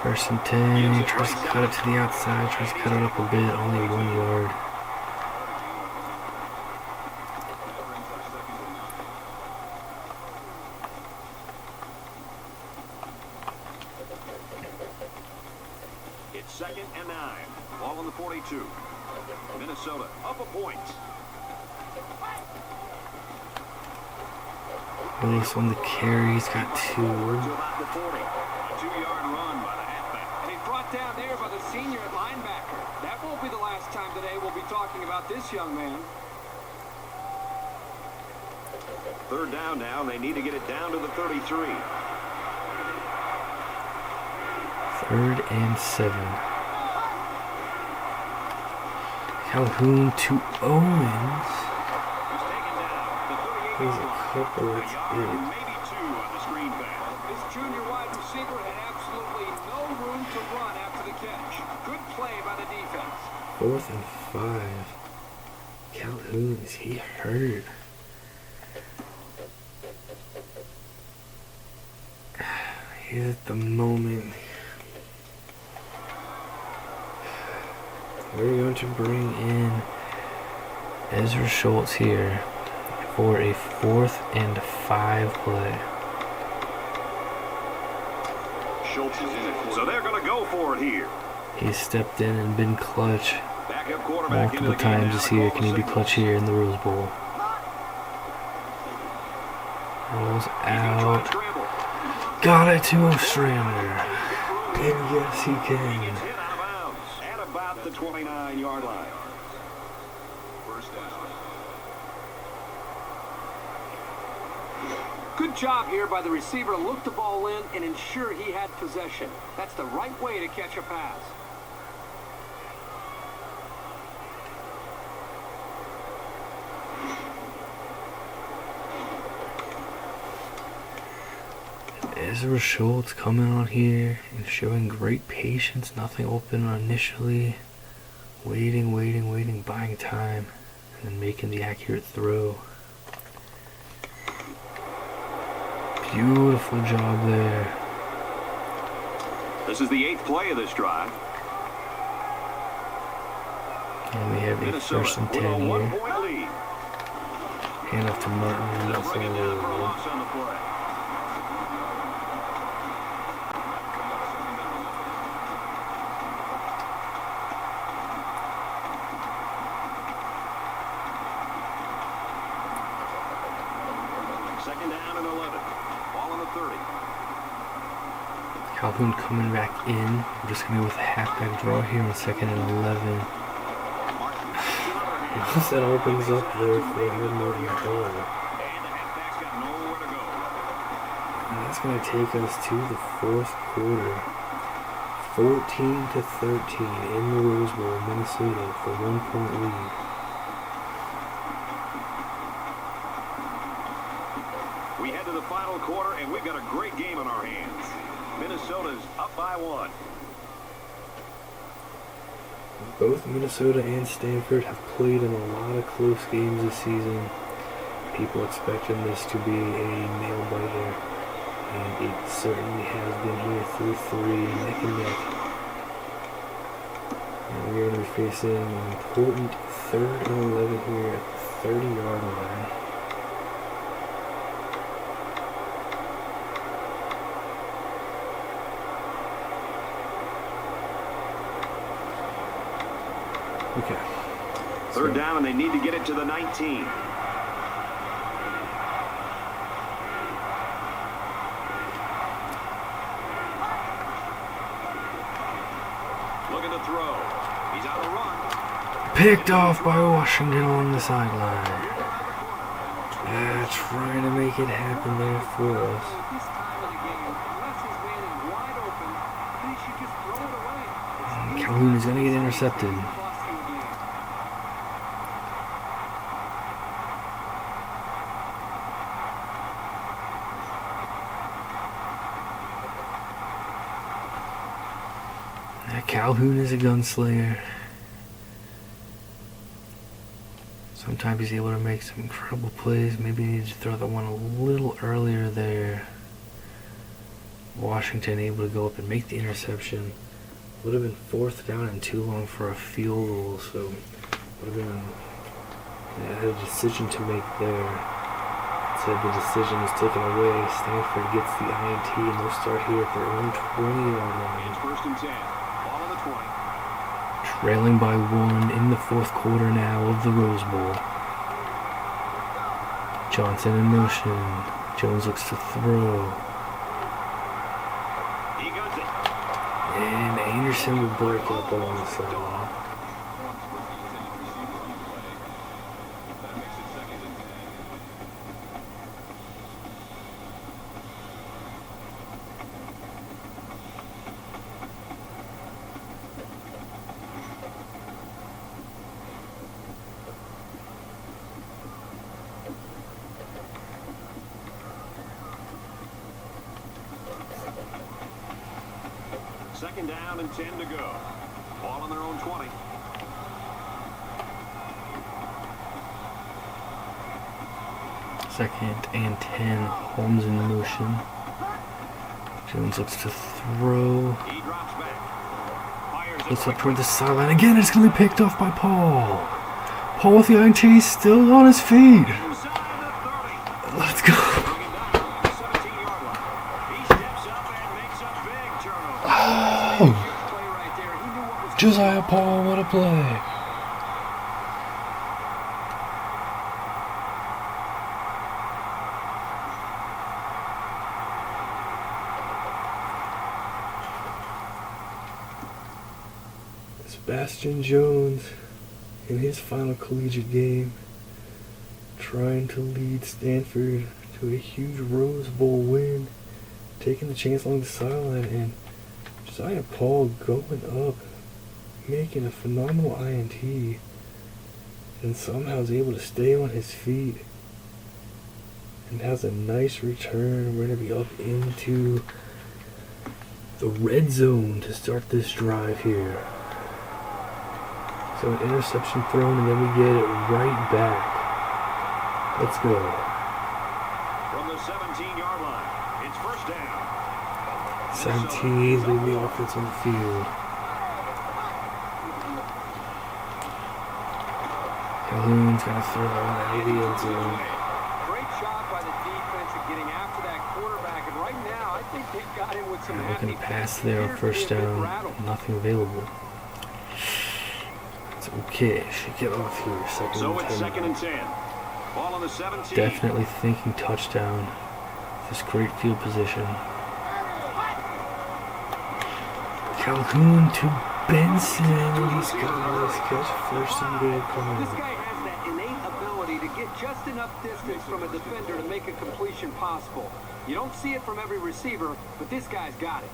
First and 10. He tries to cut it to the outside. Tries to cut it up a bit. Only 1 yard. It's second and 9. Ball on the 42. Minnesota up a point. Willis on the carry. He's got 2. To about the 40. A 2-yard run by the halfback. And he's brought down there by the senior at linebacker. That won't be the last time today we'll be talking about this young man. Third down now, and they need to get it down to the 33. 3rd and 7. Calhoun to Owens. He's taken down. The 38 There's a couple. a That's yard, it. maybe 2 on the screen pass. This junior wide receiver had absolutely no room to run after the catch. Good play by the defense. 4th and 5. Calhoun, is he hurt? He's at the moment. We're going to bring in Ezra Schultz here for a 4th and 5 play. Schultz is in it. So they're going to go for it here. He's stepped in and been clutch Backup quarterback into multiple the game times now this to year. call Can he the be signals. clutch here in the Rose Bowl? Rolls He's gonna try out. to scramble. Got it to Ostrander. And yes, he He can. gets hit out of bounds at about the 29-yard line. First down. Good job here by the receiver to look the ball in and ensure he had possession. That's the right way to catch a pass. Ezra Schultz coming on here and showing great patience. Nothing open initially. Waiting, buying time, and then making the accurate throw. Beautiful job there. This is the 8th play of this drive. And we have a Minnesota 1st and with 10 a here. 1-point lead. Hand off to Martin. They'll Nothing bring it down for a over. loss on the play. Second down and 11. Ball on the 30. Calhoun coming back in. We're just going to go with a halfback draw here on 2nd and 11. Once that opens up there for Martin Ball. And the halfback's got nowhere to go. And that's going to take us to the 4th quarter. 14-13 in the Rose Bowl, Minnesota for 1-point lead. We head to the final quarter, and we've got a great game on our hands. Minnesota's up by 1. Both Minnesota and Stanford have played in a lot of close games this season. People expecting this to be a nail-biter, and it certainly has been here through 3, neck and neck. And we're going to be facing an important 3rd and 11 here at the 30-yard line. Okay. Third down, and they need to get it to the 19. throw. He's on the run. Picked off by Washington along the sideline. Trying to make it happen there for us. This time of the game, unless his man is wide open, he should just throw it away. Calhoun is going to get intercepted. Cost you a game. Calhoun is a gunslinger. Sometimes he's able to make some incredible plays. Maybe he needs to throw that one a little earlier there. Washington able to go up and make the interception. Would have been 4th down and too long for a field goal, so would have been had a decision to make there. Instead, the decision is taken away. Stanford gets the INT, and they'll start here at their own 20-yard line. It's 1st and 10. Ball on the 20. Trailing by 1 in the 4th quarter now of the Rose Bowl. Johnson in motion. Jones looks to throw. He guns it. And Anderson will break up along the sideline. Second down and 10 to go. Ball on their own 20. Second and 10. Holmes in motion. Jones looks to throw. He drops back. Fires it Looks up quickly. toward the sideline. Again, it's going to be picked off by Paul. Paul with the INT, still on his feet. Inside the 30. Let's go. Bring it down to the 17-yard line. He steps up and makes a big turnover. Oh, Huge play right there. He knew what was Josiah Paul, what a play. Sebastian Jones in his final collegiate game, trying to lead Stanford to a huge Rose Bowl win, taking the chance along the sideline, and Josiah Paul going up, making a phenomenal INT, and somehow is able to stay on his feet and has a nice return. We're going to be up into the red zone to start this drive here. So an interception thrown, and then we get it right back. Let's go. From the 17-yard line, it's 1st down. 17, leave the offense on the field. Calhoun's got to throw that one out of the end zone. great job by the defense of getting after that quarterback. And right now, I think they've got him with some Looking happy pass fans. there on Appears to first be a bit down. rattled. Nothing available. It's okay. Should get off here. Second So and it's 10. 2nd and 10. Ball on the 17. Definitely thinking touchdown. This great field position. Calhoun to Benson, and he's got this catch. 1st and goal This coming. guy has that innate ability to get just enough distance from a defender to make a completion possible. You don't see it from every receiver, but this guy's got it.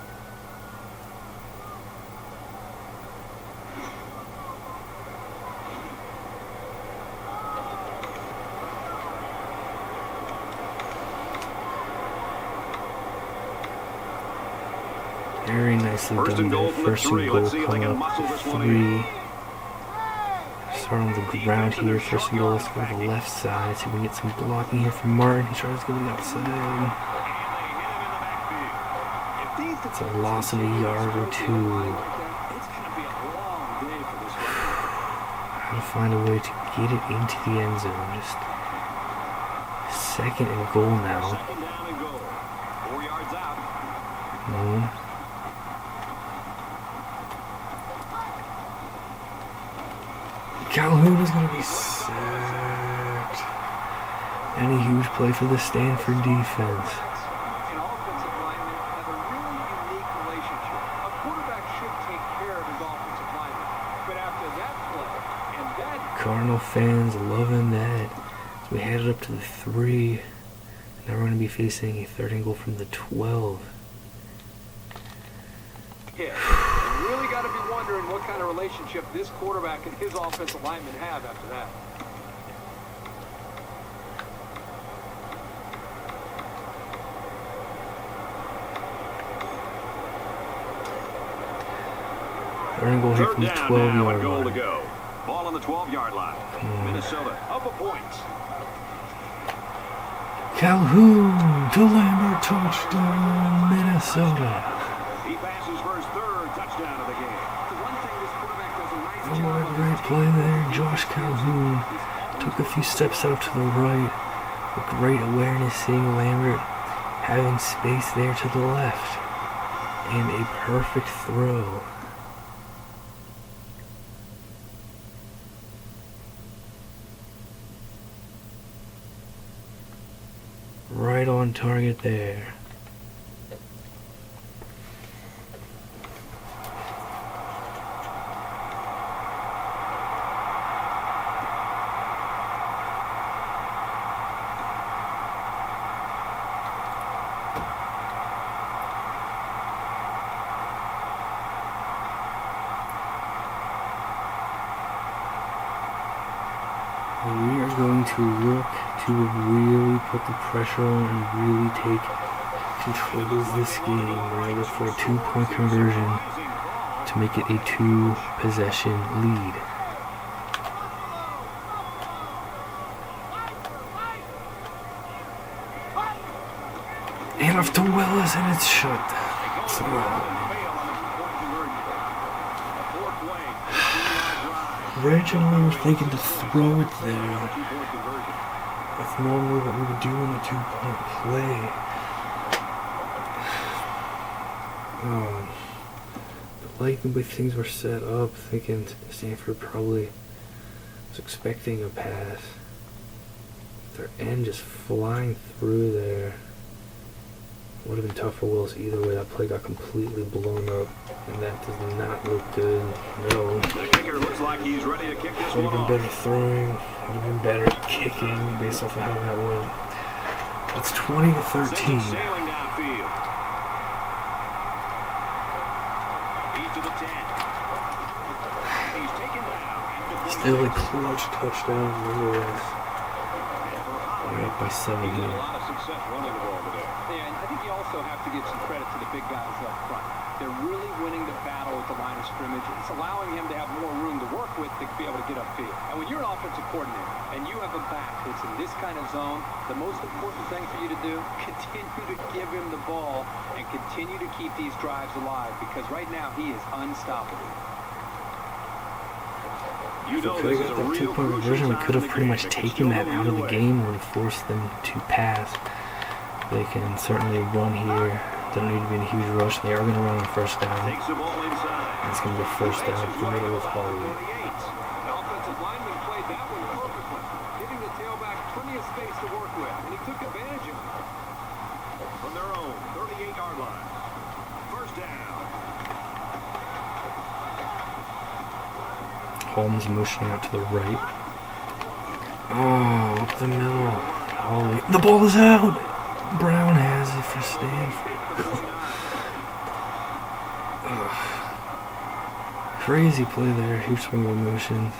Very nicely First done and there. goal from the 1st and 3. goal Let's see if they coming can up muscle to this one 3. Start on the ground here. 1st and goal. Let's go to the left side. See if we can get some blocking here from Martin. He tries to go to the outside. It's a loss of a yard or two. It's going to be a long day for this one. How to find a way to get it into the end zone. Just 2nd and goal now. 2nd down and goal. 4 yards out. No. Calhoun is going to be sacked. And a huge play for the Stanford defense. And offensive linemen have a really unique relationship. A quarterback should take care of his offensive lineman. fans loving that. So we headed up to the 3. Now we're going to be facing a 3rd and goal from the 12. Yeah, you really got to be wondering what kind of relationship this quarterback and his offensive lineman have after that. They're going to go here from the 12-yard goal to line. go. Ball on the 12-yard line. Minnesota up a point. Calhoun to Lambert, touchdown, Minnesota. He passes for his 3rd touchdown of the game. The one thing this quarterback does a nice Oh, job what a of great is play there. Josh Calhoun took a few steps out to the right. A great awareness, seeing Lambert having space there to the left. And a perfect throw. Right on target there. And we are going to look to really put the pressure on and really take control of this game. We're going to look for a 2-point conversion to make it a 2-possession lead. And off to Willis, and it's shut. Originally, we're thinking to throw it there. That's normally what we would do in a 2-point play. But like the way things were set up, thinking Stanford probably was expecting a pass. Their end just flying through there. Would have been tough for Willis either way. That play got completely blown up, and that does not look good. No. The kicker looks like he's ready to kick this Would one have been off. better throwing. Would have been better kicking based off of how that went. That's 20-13. Sailing downfield. He's to the 10. He's taken down. Still a clutch touchdown nonetheless. We're up by 7 He's had a now. lot of success running the ball today. Yeah, and I think you also have to give some credit to the big guys up front. They're really winning the battle at the line of scrimmage. It's allowing him to have more room to work with to be able to get upfield. And when you're an offensive coordinator and you have a back that's in this kind of zone, the most important thing for you to do, continue to give him the ball and continue to keep these drives alive, because right now he is unstoppable. You If we know could this have is got a that real 2-point crucial conversion, we time could in have the pretty game. much It can taken still that go out of either the way. game and forced them to pass. They can certainly run here. They don't need to be in a huge rush. They are going to run on 1st down. Takes the ball inside. It's going to be 1st down up the middle of Hollywood. 48. The offensive lineman played that one perfectly, giving the tailback plenty of space to work with, and he took advantage of it. From their own 38-yard line. 1st down. Holmes motioning out to the right. Oh, up the middle. Holy. The ball is out! Brown has it for Stanford. Crazy play there. Huge swing of motions.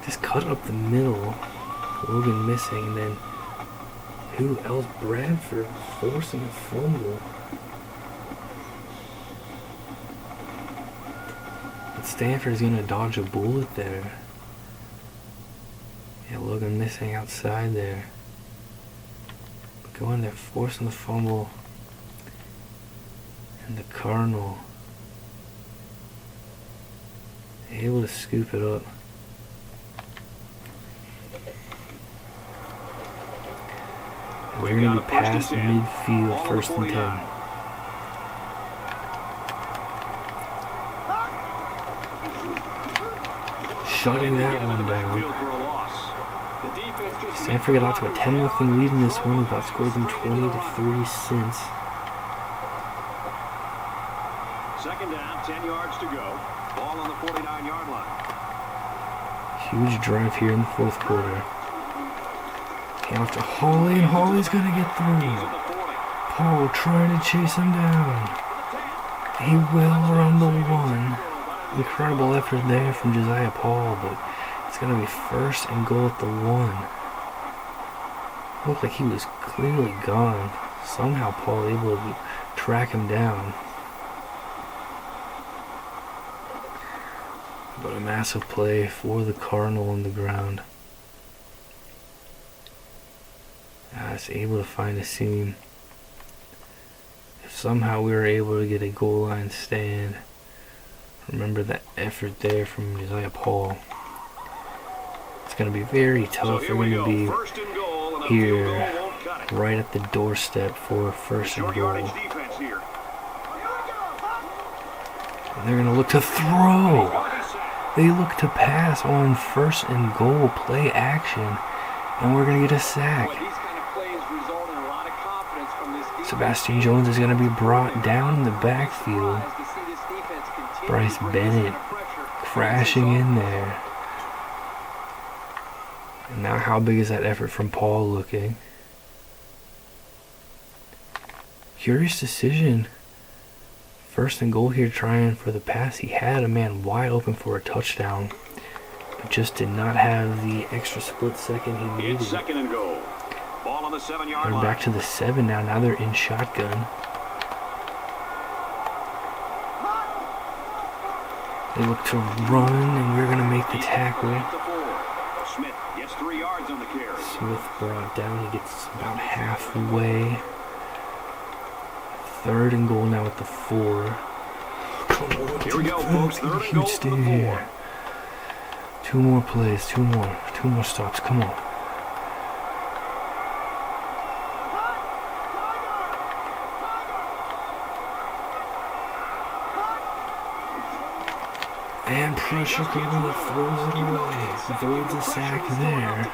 Just cut up the middle. Logan missing, and then who else? Bradford forcing a fumble. But Stanford's gonna dodge a bullet there. Yeah, Logan missing outside there. Going there, forcing the fumble. And the Cardinal able to scoop it up. We're going to be past midfield, 1st and 10. Shutting that one down. Field for a loss. The defense just Stanford got out to a 10-0 lead in this one. We've outscored them 20-3 since. 2nd down, 10 yards to go. Ball on the 49-yard line. Huge drive here in the fourth quarter. Off to Hawley, and Hawley's gonna get through. Paul trying to chase him down. He will around the 1. Incredible effort there from Josiah Paul, but it's gonna be first and goal at the 1. Looked like he was clearly gone. Somehow Paul able to track him down. But a massive play for the Cardinal on the ground. It's able to find a seam. If somehow we were able to get a goal line stand, remember that effort there from Josiah Paul. It's going to be very tough. So we're going to be here cut it. right at the doorstep for first and goal. And they're going to look to throw. They look to pass on first and goal, play action, and we're going to get a sack. Sebastian Jones is going to be brought down in the backfield. Bryce Bennett crashing in there. And now how big is that effort from Paul looking? Curious decision. First and goal here, trying for the pass. He had a man wide open for a touchdown, but just did not have the extra split second he needed. It's second and goal. Ball on the 7-yard line. They're back to the 7 now. Now they're in shotgun. They look to run, and we're going to make the tackle. Smith gets 3 yards on the carry. Smith brought down. He gets about halfway. Third and goal now at the 4. Come on, here we go, folks. Third and goal at the 4. 2 more plays. 2 more stops. Come on. And pressure coming, throws it away. Avoids a sack there.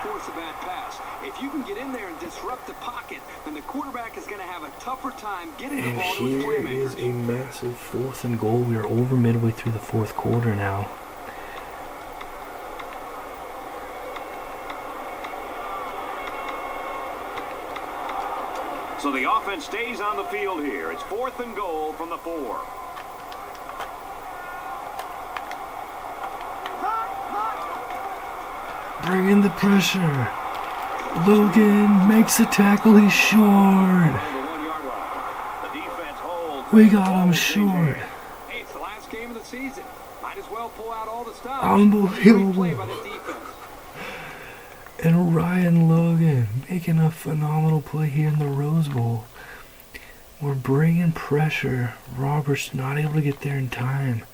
If you can get in there and disrupt the pocket, then the quarterback is going to have a tougher time getting the ball to his playmakers. And here is a massive 4th and goal. We are over midway through the 4th quarter now. So the offense stays on the field here. It's 4th and goal from the 4. Bring in the pressure. Logan makes a tackle. He's short. We got him short. Hey, it's the last game of the season. Might as well pull out all the stops. Unbelievable. And Ryan Logan making a phenomenal play here in the Rose Bowl. We're bringing pressure. Roberts not able to get there in time.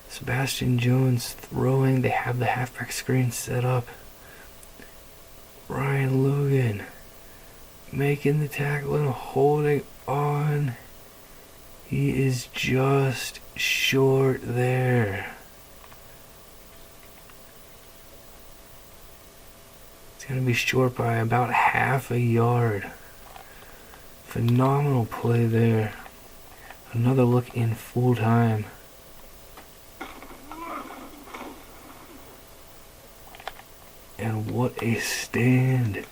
Sebastian Jones throwing. They have the halfback screen set up. Ryan Logan making the tackle and holding on. He is just short there. It's going to be short by about half a yard. Phenomenal play there. Another look in full time. And what a stand.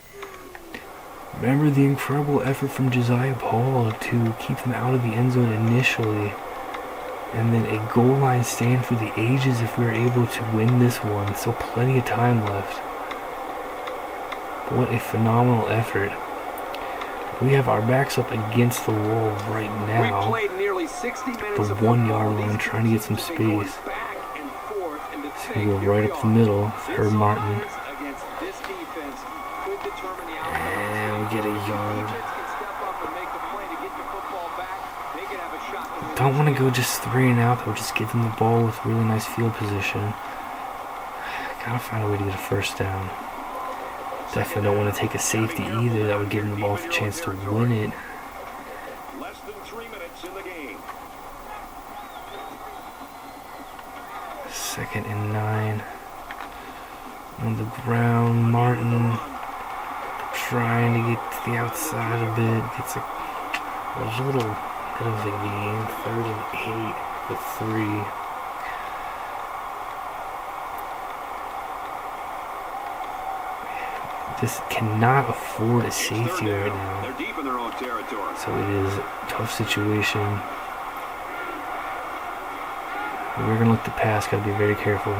Remember the incredible effort from Josiah Paul to keep them out of the end zone initially. And then a goal line stand for the ages if we were able to win this one. So plenty of time left. What a phenomenal effort. We have our backs up against the wall right now. The 1 yard line, trying to get some space. So we go right up the middle. Herb Martin. And we get a yard. Don't want to go just 3 and out. We'll just give them the ball with really nice field position. Gotta find a way to get a first down. Definitely don't want to take a safety either. That would give them the ball a chance to win it. Less than 3 minutes in the game. 2nd and 9. On the ground, Martin trying to get to the outside a bit. Gets a little bit of a game. 3rd and 8 with 3. just cannot afford a safety right now. They're deep in their own territory. So it is a tough situation. We're going to look to pass. Got to be very careful.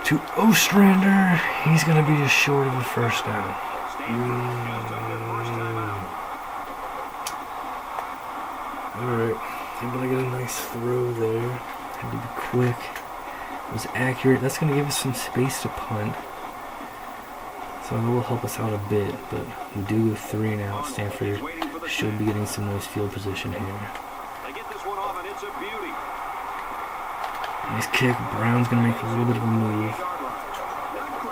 To Ostrander. He's going to be just short of a first down. Alright. Able to get a nice throw there. Had to be quick. It was accurate. That's going to give us some space to punt. So it will help us out a bit. But we do go 3 and out. Stanford should be getting some nice field position here. Nice kick. Brown's going to make a little bit of a move.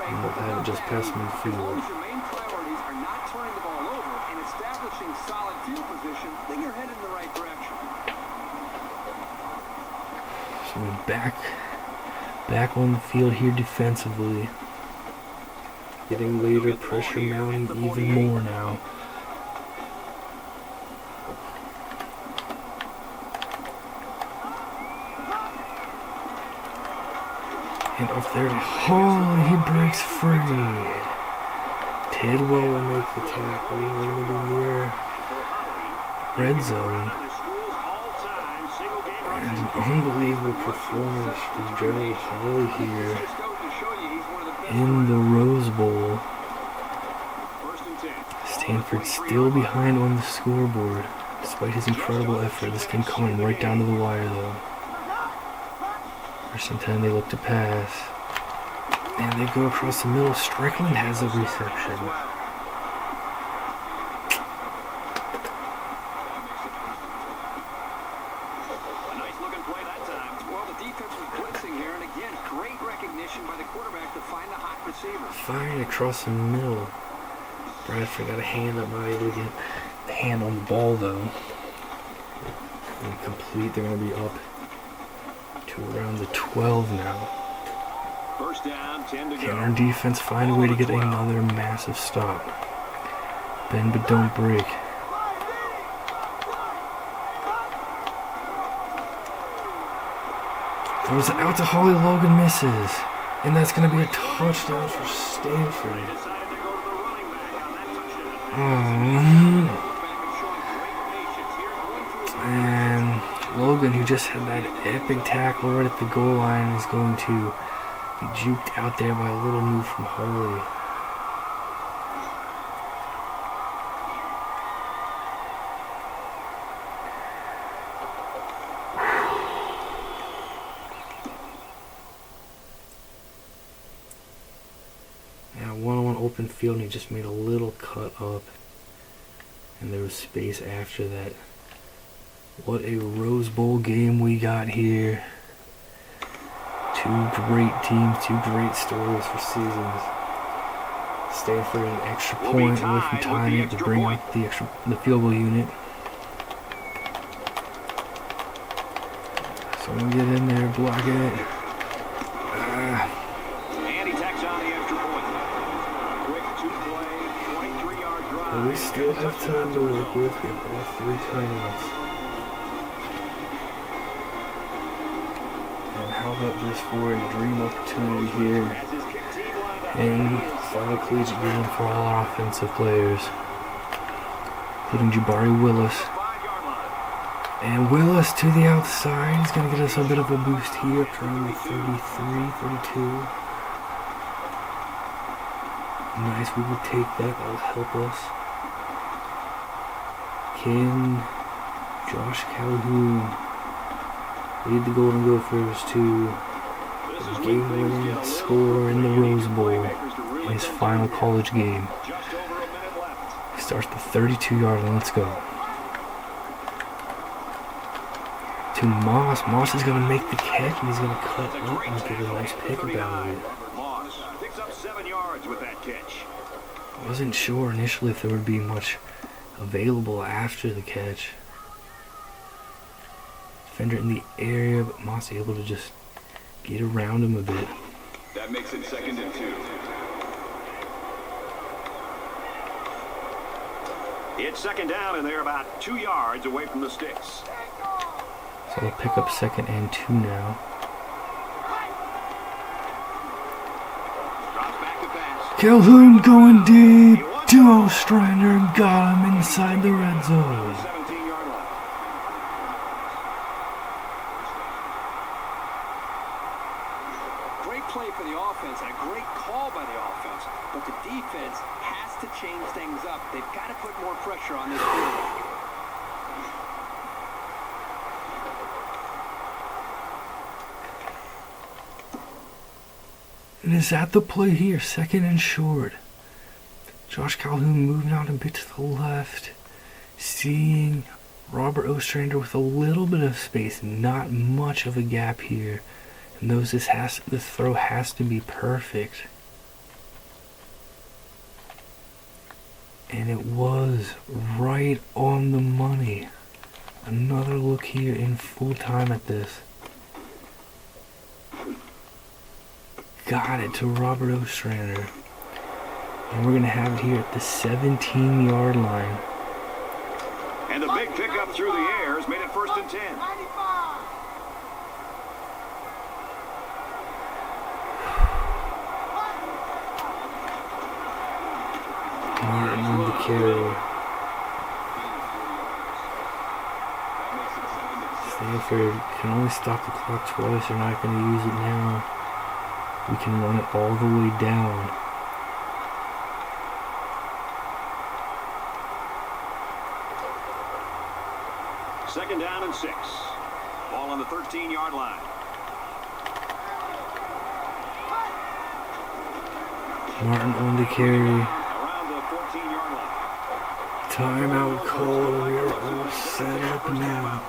And we'll have it just past midfield. Your main priorities are not turning the ball over and establishing solid field position, then you're headed in the right direction. So we're back on the field here defensively. Getting later, pressure mounting even more now. And up there to Hall, he breaks free. Tidwell will make the tackle. We're going to be near red zone. And an unbelievable performance from Gerald Hall here in the Rose Bowl. Stanford still behind on the scoreboard, despite his incredible effort. This game coming right down to the wire, though. First and 10, they look to pass. And they go across the middle. Strickland has a reception. A nice looking play that time. Well, the defense was blitzing here, and again, great recognition by the quarterback to find the hot receiver. Firing across the middle. Bradford got a hand up, not able to get the hand on the ball, though. Incomplete. They're going to be up to around the 12 now. First down, 10 to go. Can our defense find a way to get another massive stop? Bend but don't break. Throws it out to Holly. Logan misses. And that's going to be a touchdown for Stanford. And Logan, who just had that epic tackle right at the goal line, is going to be juked out there by a little move from Holly. Now one-on-one open field, and he just made a little cut up. And there was space after that. What a Rose Bowl game we got here. Two great teams, two great stories for seasons. Stanford an extra point away from tying it to bring up the field goal unit. Someone get in there, block it. And he tacks on the extra point. Quick two-play, 23-yard drive. But we still have time to work with. We have all 3 timeouts. How about this for a dream opportunity here and final collegiate game for all our offensive players, including Jabari Willis. And Willis to the outside. He's going to get us a bit of a boost here up around the 33, 32. Nice, we will take that. That will help us. Can Josh Calhoun lead the Golden Gophers to a game-winning score in the Rose Bowl in his final college game. He starts the 32-yard line. Let's go. To Moss. Moss is going to make the catch, and he's going to cut up and get a nice pick about it. Moss picks up 7 yards with that catch. Wasn't sure initially if there would be much available after the catch. Defender in the area, but Moss able to just get around him a bit. That makes it 2nd and 2. It's 2nd down, and they're about 2 yards away from the sticks. So they'll pick up 2nd and 2 now. Drops back to Calhoun going deep to Ostrander and got him inside the red zone. 17-yard line. Great play for the offense and a great call by the offense, but the defense has to change things up. They've got to put more pressure on this quarterback. And is that the play here? Second and short. Josh Calhoun moving out a bit to the left. Seeing Robert Ostrander with a little bit of space. Not much of a gap here. And the throw has to be perfect. And it was right on the money. Another look here in full time at this. Got it to Robert Ostrander. And we're going to have it here at the 17-yard line. And the big pickup through the air has made it 1st and 10. Martin on the carry. Stanford can only stop the clock twice. They're not going to use it now. We can run it all the way down. Second down and 6. Ball on the 13-yard line. Martin on the carry. Around the 14-yard line. Timeout call. We are all set up now.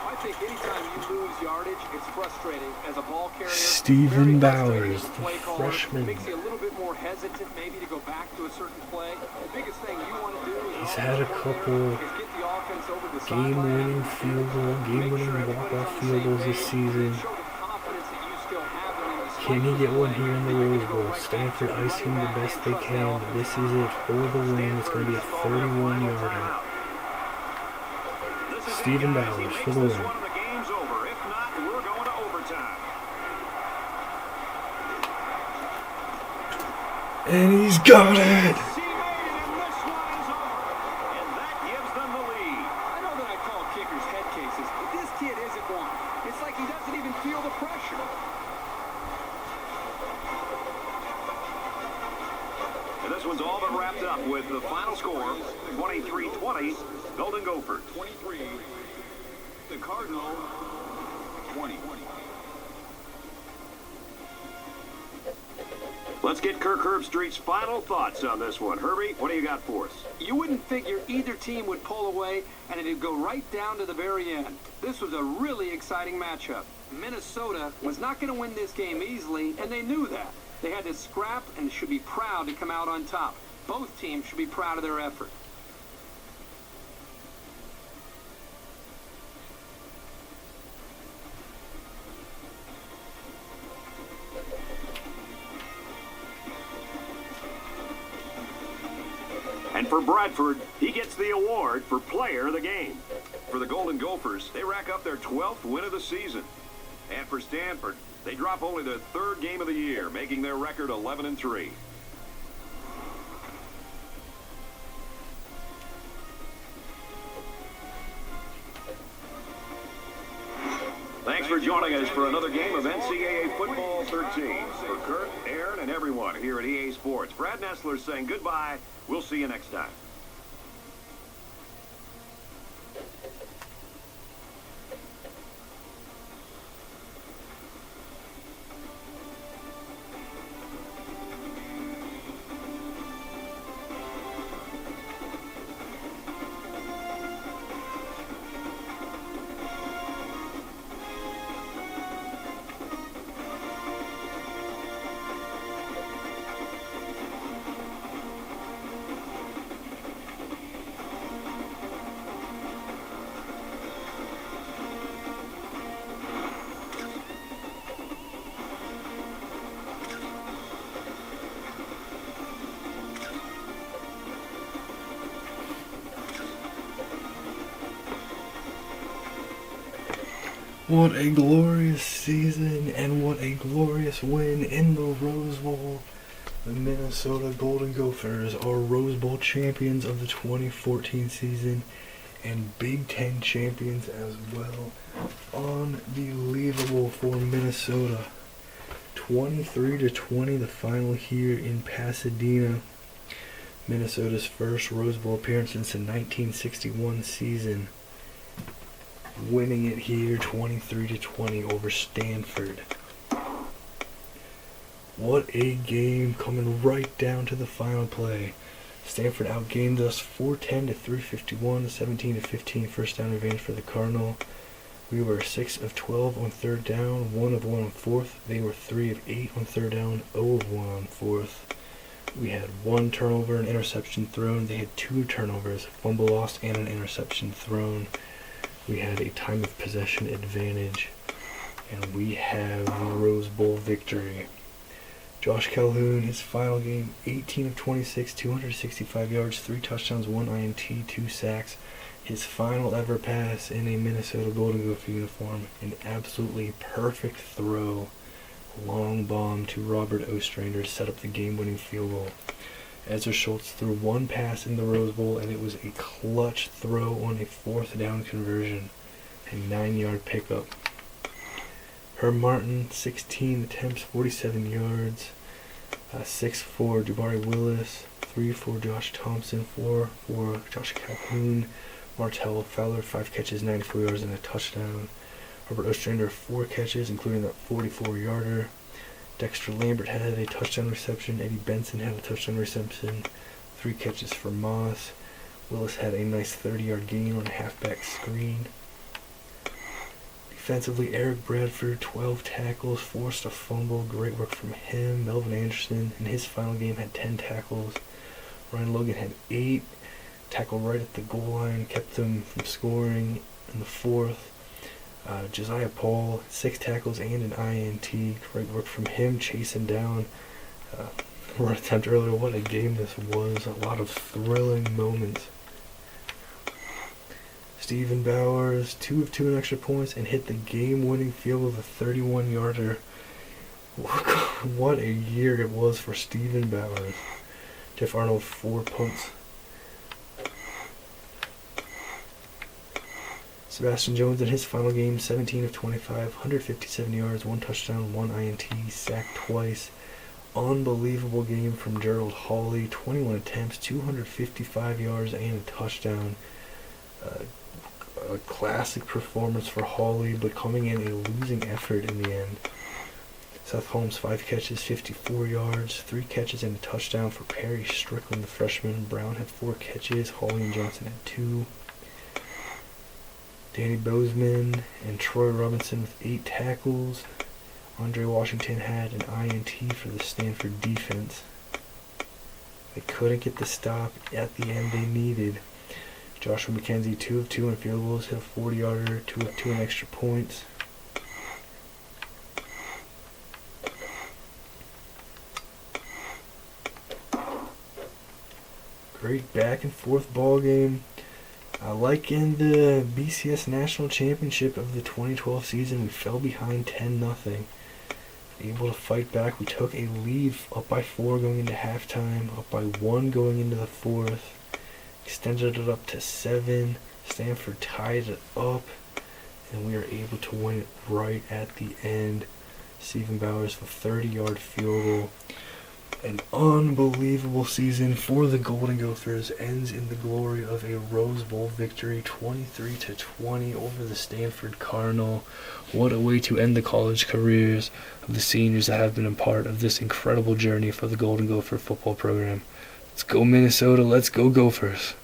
I think anytime you lose yardage, it's frustrating as a ball carrier. Stephen Very Bowers, frustrating the play caller. freshman. Makes you a little bit more hesitant maybe to go back to a certain play. The biggest thing you want to do is He's had a couple get the offense over the game-winning field goal, game-winning walk-off field goals this season. Can he get one here in the Rose Bowl? Stanford icing the best they can. This is it for the win. It's going to be a 31-yarder. Stephen Bowers for the win. The game's over. If not, we're going to overtime. And he's got it! And this one is over. And that gives them the lead. I know that I call kickers head cases, but this kid isn't one. It's like he doesn't even feel the pressure. And this one's all but wrapped up with the final score, 23-20, Golden Gophers. 23, the Cardinal, 20. Let's get Kirk Herbstreit's final thoughts on this one. Herbie, what do you got for us? You wouldn't figure either team would pull away, and it'd go right down to the very end. This was a really exciting matchup. Minnesota was not going to win this game easily, and they knew that. They had to scrap and should be proud to come out on top. Both teams should be proud of their effort. And for Bradford, he gets the award for Player of the Game. For the Golden Gophers, they rack up their 12th win of the season. And for Stanford, they drop only the 3rd game of the year, making their record 11-3. Thanks for joining us for another game of NCAA Football 13. For Kurt, Aaron, and everyone here at EA Sports, Brad Nessler saying goodbye. We'll see you next time. What a glorious season and what a glorious win in the Rose Bowl. The Minnesota Golden Gophers are Rose Bowl champions of the 2014 season and Big Ten champions as well. Unbelievable for Minnesota. 23-20 the final here in Pasadena. Minnesota's first Rose Bowl appearance since the 1961 season. Winning it here 23-20 over Stanford. What a game, coming right down to the final play. Stanford outgained us 410 to 351, 17-15 first down advantage for the Cardinal. We were 6 of 12 on third down, 1 of 1 on fourth. They were 3 of 8 on third down, 0 of 1 on fourth. We had 1 turnover and interception thrown. They had 2 turnovers, a fumble lost and an interception thrown. We had a time of possession advantage, and we have the Rose Bowl victory. Josh Calhoun, his final game, 18 of 26, 265 yards, 3 touchdowns, 1 INT, 2 sacks. His final ever pass in a Minnesota Golden Gopher uniform, an absolutely perfect throw. Long bomb to Robert Ostrander set up the game-winning field goal. Ezra Schultz threw 1 pass in the Rose Bowl, and it was a clutch throw on a 4th down conversion, a 9-yard pickup. Herb Martin, 16 attempts, 47 yards, 6 for Jabari Willis, 3 for Josh Thompson, 4 for Josh Calhoun. Martell Fowler, 5 catches, 94 yards, and a touchdown. Robert Ostrander, 4 catches, including that 44-yarder. Dexter Lambert had a touchdown reception. Eddie Benson had a touchdown reception. 3 catches for Moss. Willis had a nice 30-yard gain on a halfback screen. Defensively, Eric Bradford, 12 tackles, forced a fumble. Great work from him. Melvin Anderson, in his final game, had 10 tackles. Ryan Logan had 8. Tackled right at the goal line, kept them from scoring in the 4th. Josiah Paul, 6 tackles and an INT. Great work from him, chasing down run attempt earlier. What a game this was. A lot of thrilling moments. Stephen Bowers, 2 of 2 in extra points, and hit the game-winning field with a 31-yarder. What a year it was for Stephen Bowers. Jeff Arnold, 4 punts. Sebastian Jones in his final game, 17 of 25, 157 yards, 1 touchdown, 1 INT, sacked twice. Unbelievable game from Gerald Hawley, 21 attempts, 255 yards, and a touchdown. A classic performance for Hawley, but coming in a losing effort in the end. Seth Holmes, 5 catches, 54 yards, 3 catches and a touchdown for Perry Strickland, the freshman. Brown had 4 catches, Hawley and Johnson had 2. Danny Bozeman and Troy Robinson with 8 tackles. Andre Washington had an INT for the Stanford defense. They couldn't get the stop at the end they needed. Joshua McKenzie, 2 of 2 on field goals, hit a 40-yarder, 2 of 2 in extra points. Great back and forth ball game. Like in the BCS National Championship of the 2012 season, we fell behind 10-0. Able to fight back. We took a lead up by 4 going into halftime, up by 1 going into the 4th. Extended it up to 7. Stanford tied it up, and we were able to win it right at the end. Stephen Bowers with a 30-yard field goal. An unbelievable season for the Golden Gophers ends in the glory of a Rose Bowl victory, 23-20 over the Stanford Cardinal. What a way to end the college careers of the seniors that have been a part of this incredible journey for the Golden Gopher football program. Let's go Minnesota, let's go Gophers.